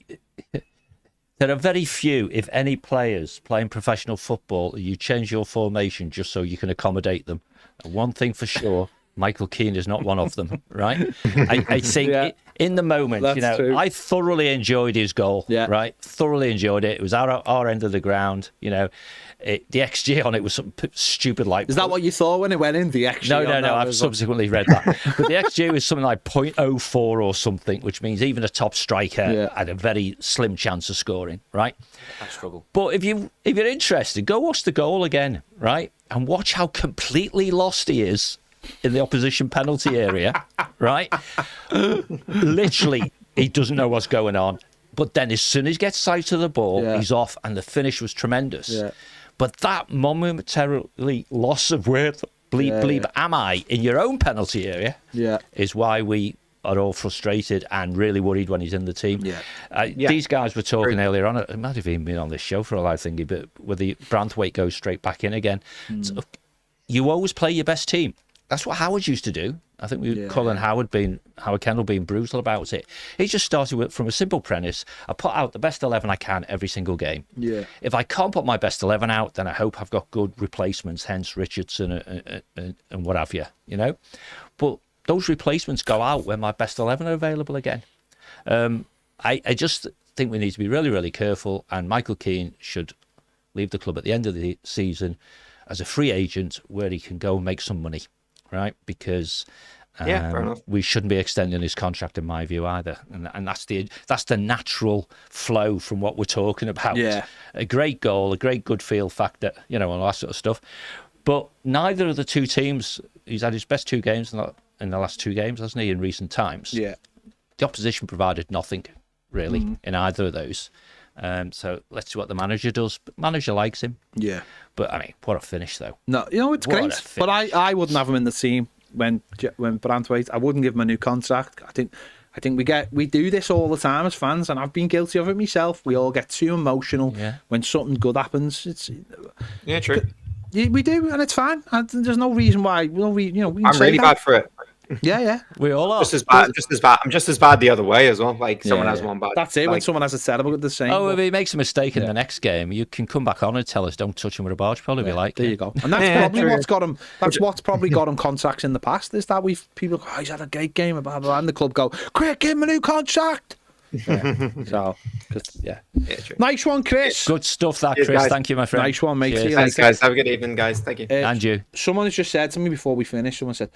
there are very few, if any, players playing professional football. You change your formation just so you can accommodate them. And one thing for sure, Michael Keane is not one of them, right? I think in the moment, That's true. I thoroughly enjoyed his goal, right? Thoroughly enjoyed it. It was our end of the ground, the XG on it was something stupid like... Is that what you thought when it went in, the XG? No, I've subsequently read that. But the XG was something like 0.04 or something, which means even a top striker had a very slim chance of scoring, right? I struggle. But if you're interested, go watch the goal again, right? And watch how completely lost he is in the opposition penalty area, right? Literally, he doesn't know what's going on. But then as soon as he gets sight of the ball, he's off, and the finish was tremendous. Yeah. But that momentarily loss of where bleep am I in your own penalty area is why we are all frustrated and really worried when he's in the team. These guys were talking earlier on, it might have even been on this show for all I think, but where the Branthwaite goes straight back in again. So you always play your best team. That's what Howard used to do. I think we Colin Howard Kendall being brutal about it. He just started from a simple premise. I put out the best 11 I can every single game. Yeah. If I can't put my best 11 out, then I hope I've got good replacements, hence Richardson and what have you, But those replacements go out when my best 11 are available again. I just think we need to be really, really careful, and Michael Keane should leave the club at the end of the season as a free agent where he can go and make some money. Right, because we shouldn't be extending his contract, in my view, either, and that's the natural flow from what we're talking about. Yeah, a great goal, a great good feel factor, and all that sort of stuff. But neither of the two teams, he's had his best 2 games in the last 2 games, hasn't he? In recent times, the opposition provided nothing really in either of those. So let's see what the manager does. But manager likes him. Yeah. But I mean, what a finish though. No, it's great. But I wouldn't have him in the team when Branthwaite. I wouldn't give him a new contract. I think we do this all the time as fans, and I've been guilty of it myself. We all get too emotional when something good happens. It's true. We do, and it's fine. There's no reason why. I'm really bad for it. Yeah. We all are. Just as bad. I'm just as bad the other way as well. Like someone has one bad. That's it. When someone has a setup, the same. Oh, if he makes a mistake in the next game, you can come back on and tell us, "Don't touch him with a barge pole." If you like. There you go. And that's probably what's got him. That's what's probably got him contracts in the past. Is that people go, he's had a great game, blah, blah, blah, and the club go, "Quick, give him a new contract." So, nice one, Chris. Good stuff, that Chris. Guys. Thank you, my friend. Nice one, mate. Thanks, guys. Have a good evening, guys. Thank you. And you. Someone has just said to me before we finish. Someone said,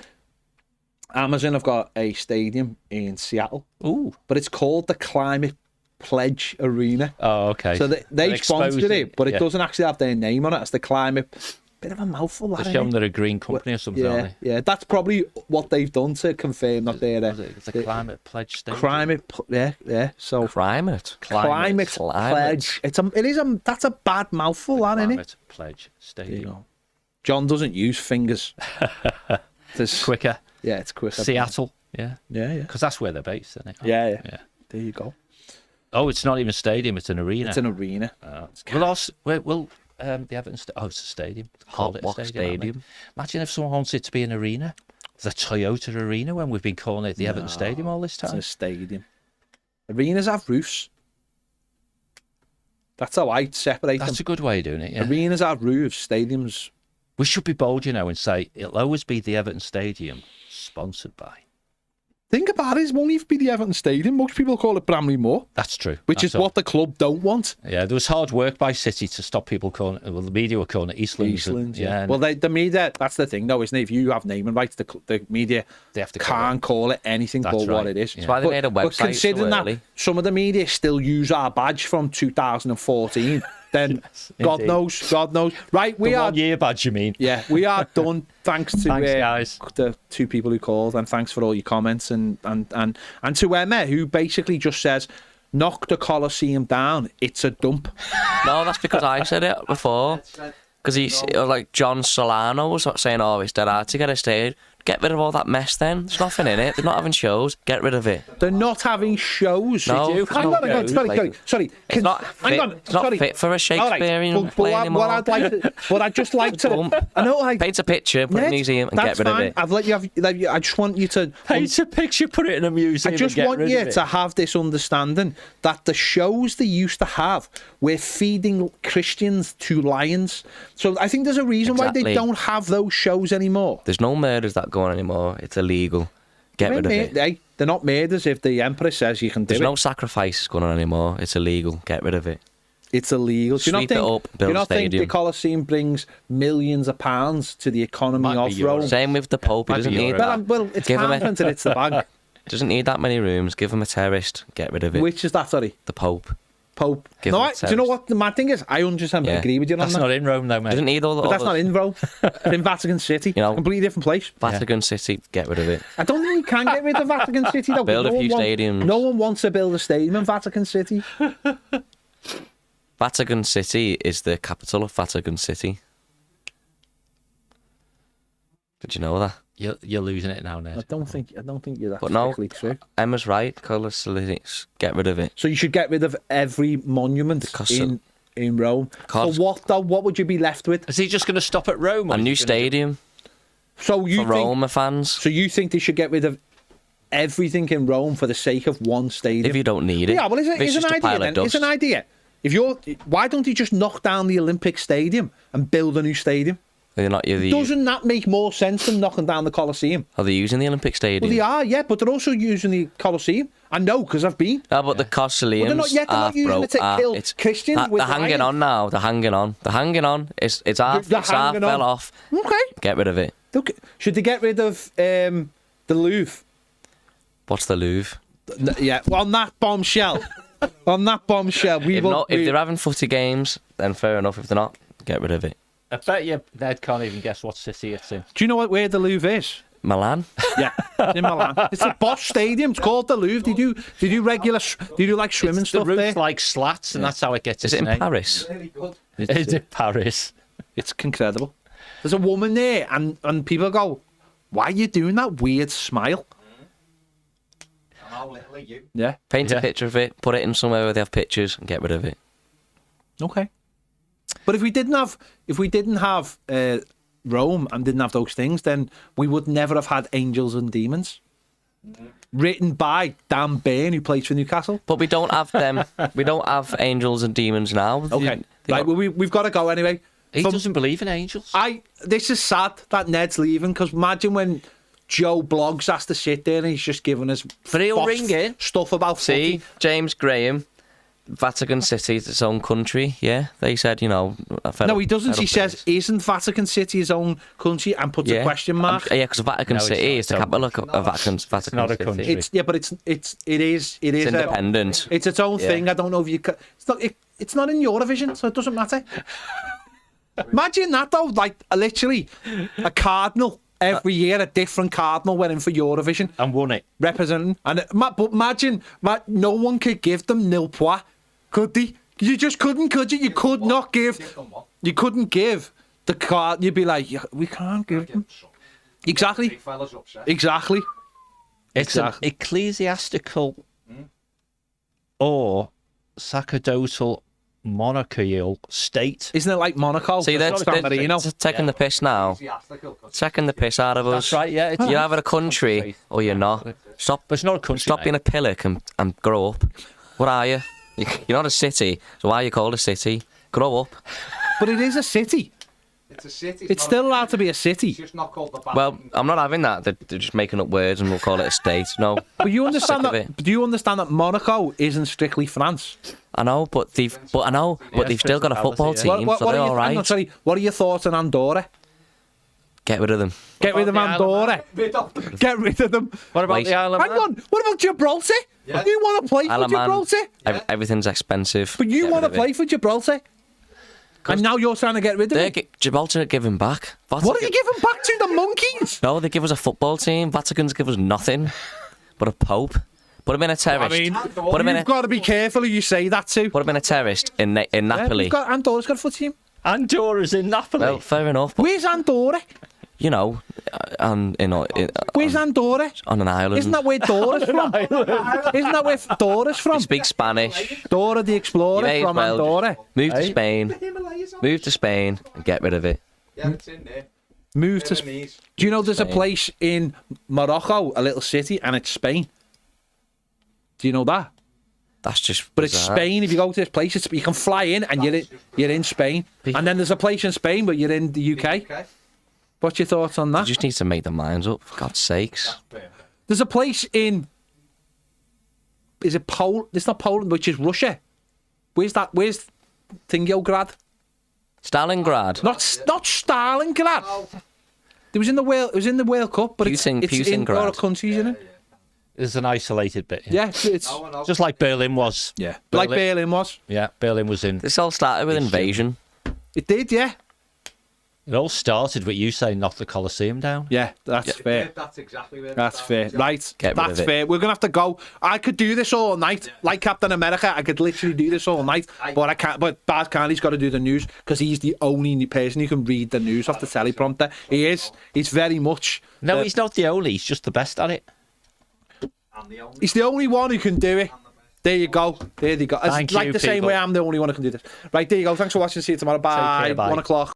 Amazon have got a stadium in Seattle. Ooh. But it's called the Climate Pledge Arena. Oh, okay. So they sponsored it, but it doesn't actually have their name on it. It's the Climate... Bit of a mouthful, that, show them they're a green company or something, aren't they? Yeah, that's probably what they've done to confirm that they're... It's a Climate Pledge stadium. So... Climate Pledge. That's a bad mouthful, that, isn't it? Climate Pledge Stadium. John doesn't use fingers. It's quicker. Yeah, it's quicker. Seattle. Yeah. Because that's where they're based, isn't it? Yeah. There you go. Oh, it's not even a stadium, it's an arena. It's an arena. The Everton it's a stadium. Hot Box Stadium. Imagine if someone wants it to be an arena. The Toyota Arena, when we've been calling it the Everton Stadium all this time. It's a stadium. Arenas have roofs. That's how I separate them. That's a good way of doing it, yeah. Arenas have roofs, stadiums... We should be bold, and say it'll always be the Everton Stadium, sponsored by. Think about it, it won't even be the Everton Stadium. Most people call it Bramley Moore. That's true. Which is what the club don't want. Yeah, there was hard work by City to stop people calling it, the media were calling it Eastlands. Yeah. Well, the media, that's the thing though, isn't it? If you have naming rights, the media can't call it anything but what it is. That's why they made a website. But considering that some of the media still use our badge from 2014... Then God knows. Right, we are 1 year badge, you mean? Yeah, we are done. Thanks to guys. The 2 people who called, and thanks for all your comments, and to Emma, who basically just says, "Knock the Colosseum down. It's a dump." No, that's because I said it before. Because he's like John Solano was saying, "Oh, it's dead hard to get get rid of all that mess then. There's nothing in it. They're not having shows. Get rid of it. They're not having shows. No, Hang on, sorry. It's not fit for a Shakespearean play anymore. But I'd just like to. I know, like, paint a picture, put it in a museum, and get rid of it. I've let you have. I just want you to paint a picture, put it in a museum. I just want you to have this understanding that the shows they used to have were feeding Christians to lions. So I think there's a reason why they don't have those shows anymore. There's no murders that go on anymore. It's illegal. Get rid of it. Hey, they're not murders if the Emperor says you can do it. There's no sacrifices going on anymore. It's illegal. Get rid of it. It's illegal. Sweep it up, build a stadium. Think the Colosseum brings millions of pounds to the economy of Rome? Same with the Pope. He doesn't need that. Well, it's pound it's the bank. Doesn't need that many rooms. Give him a terrace. Get rid of it. Which is that, sorry? The Pope. No, do you know what the mad thing is? I 100% agree with you on that. That's not in Rome, though, mate. Doesn't need all the. But that's not in Rome. It's in Vatican City. You know, completely different place. Vatican City. Get rid of it. I don't think you can get rid of Vatican City, though. Build a few stadiums. No one wants to build a stadium in Vatican City. Vatican City is the capital of Vatican City. Did you know that? You're losing it now, Ned. I don't think you're that but no, true. Emma's right. Colosseum, get rid of it. So you should get rid of every monument in Rome. So what would you be left with? Is he just going to stop at Rome? A new stadium. So you for Roma fans. So you think they should get rid of everything in Rome for the sake of one stadium? If you don't need it. Yeah, well, it's an idea then. It's an idea. Why don't you just knock down the Olympic Stadium and build a new stadium? Doesn't that make more sense than knocking down the Colosseum? Are they using the Olympic Stadium? Well, they are, yeah, but they're also using the Colosseum. I know, because I've been. No, but the Colosseum. They're not using it to kill Christians. They're hanging on now. They're hanging on. It's half fell off. Okay. Get rid of it. Okay. Should they get rid of the Louvre? What's the Louvre? Yeah, well, on that bombshell. If they're having footy games, then fair enough. If they're not, get rid of it. I bet you Ned can't even guess what city it's in. Do you know where the Louvre is? Milan. Yeah, it's in Milan. It's a Bosch stadium. It's called the Louvre. They do like swimming it's stuff the there. It's like slats, and that's how it gets. Is it in Paris? Is it Paris? It's incredible. There's a woman there, and people go, "Why are you doing that weird smile?" Yeah. Paint a picture of it. Put it in somewhere where they have pictures, and get rid of it. Okay. But if we didn't have Rome and didn't have those things, then we would never have had Angels and Demons. Written by Dan Burn, who plays for Newcastle. But we don't have them. We don't have Angels and Demons now. Okay. Right, well, we've got to go anyway. He doesn't believe in angels. This is sad that Ned's leaving, because imagine when Joe Bloggs has to sit there and he's just giving us stuff about footy. James Graham. Vatican City is its own country, yeah. They said, No, he doesn't. He says, isn't Vatican City his own country? And puts a question mark. Yeah, because Vatican City is the capital of Vatican City. It's not a country. It is independent. It's its own thing. I don't know if you. It's not in Eurovision, so it doesn't matter. Imagine that though, like literally a cardinal. Every year, a different cardinal went in for Eurovision and won it, representing. But imagine, no one could give them nil point, could they? You just couldn't, could you? You could not give. You couldn't give the card. You'd be like, we can't give them. Exactly. Exactly. It's an ecclesiastical or sacerdotal monarchical state. Isn't it like Monaco? See, they're taking the piss now. Taking the piss out of us. That's right, yeah. You're either a country or you're not. Stop. But it's not a country. Stop being a pillock and grow up. What are you? You're not a city. So why are you called a city? Grow up. But it is a city. It's a city. It's still allowed to be a city. It's just not called the Vatican. Well, I'm not having that. They're just making up words and we'll call it a state. No. But you understand that? Do you understand that Monaco isn't strictly France? I know, but they've still got a football team, so they're all right. Sorry, what are your thoughts on Andorra? Get rid of them. Get rid of Andorra. Get rid of them. What about the Isle of Man? Hang on. What about Gibraltar? Yeah. You want to play for Gibraltar? Everything's expensive. But you want to play for Gibraltar? And now you're trying to get rid of it? Gibraltar are giving back. What are you giving back to the monkeys? No, they give us a football team. Vatican's give us nothing but a pope. Put him in a terrace. I mean, you've got to be careful who you say that to. Put him in a terrace in Napoli. Andorra's got a foot team. Andorra's in Napoli. Well, fair enough. Where's Andorra? you know, and Where's Andorra? on an island. Isn't that where Dora's from? Isn't that where Dora's from? You speak Spanish. Dora the Explorer You may as from well Andorra. Move to Spain. Move to Spain and get rid of it. Yeah, it's in there. Move to. Do you know there's a place in Morocco, a little city, and it's Spain? Do you know that? That's just. But it's bizarre. Spain. If you go to this place, you can fly in and you're in Spain. And then there's a place in Spain, but you're in the UK. What's your thoughts on You that? just need to make their minds up, for God's sakes. There's a place in. Is it Poland? It's not Poland, which is Russia. Where's that? Where's Thingograd? Stalingrad. Not Stalingrad. It was in the World Cup, but it's in Putingrad. other countries, isn't it? There's an isolated bit. Yeah, it's Just like Berlin was. yeah, like Berlin was. Yeah, Berlin was in. This all started with invasion. It did, yeah. It all started with you saying knock the Colosseum down. Yeah, that's fair. That's exactly where That's fair. Right. Get rid That's of it. fair. We're going to have to go. I could do this all night. Like Captain America, I could literally do this all night. But I can't. But Baz Carney's got to do the news because he's the only person who can read the news off the teleprompter. He is. He's very much. No, he's not the only. He's just the best at it. He's the only one who can do it. There you go. There you go. Thank Like you, the same people. way I'm the only one who can do this. Right, there you go. Thanks for watching. See you tomorrow. Bye. care, bye. 1 o'clock.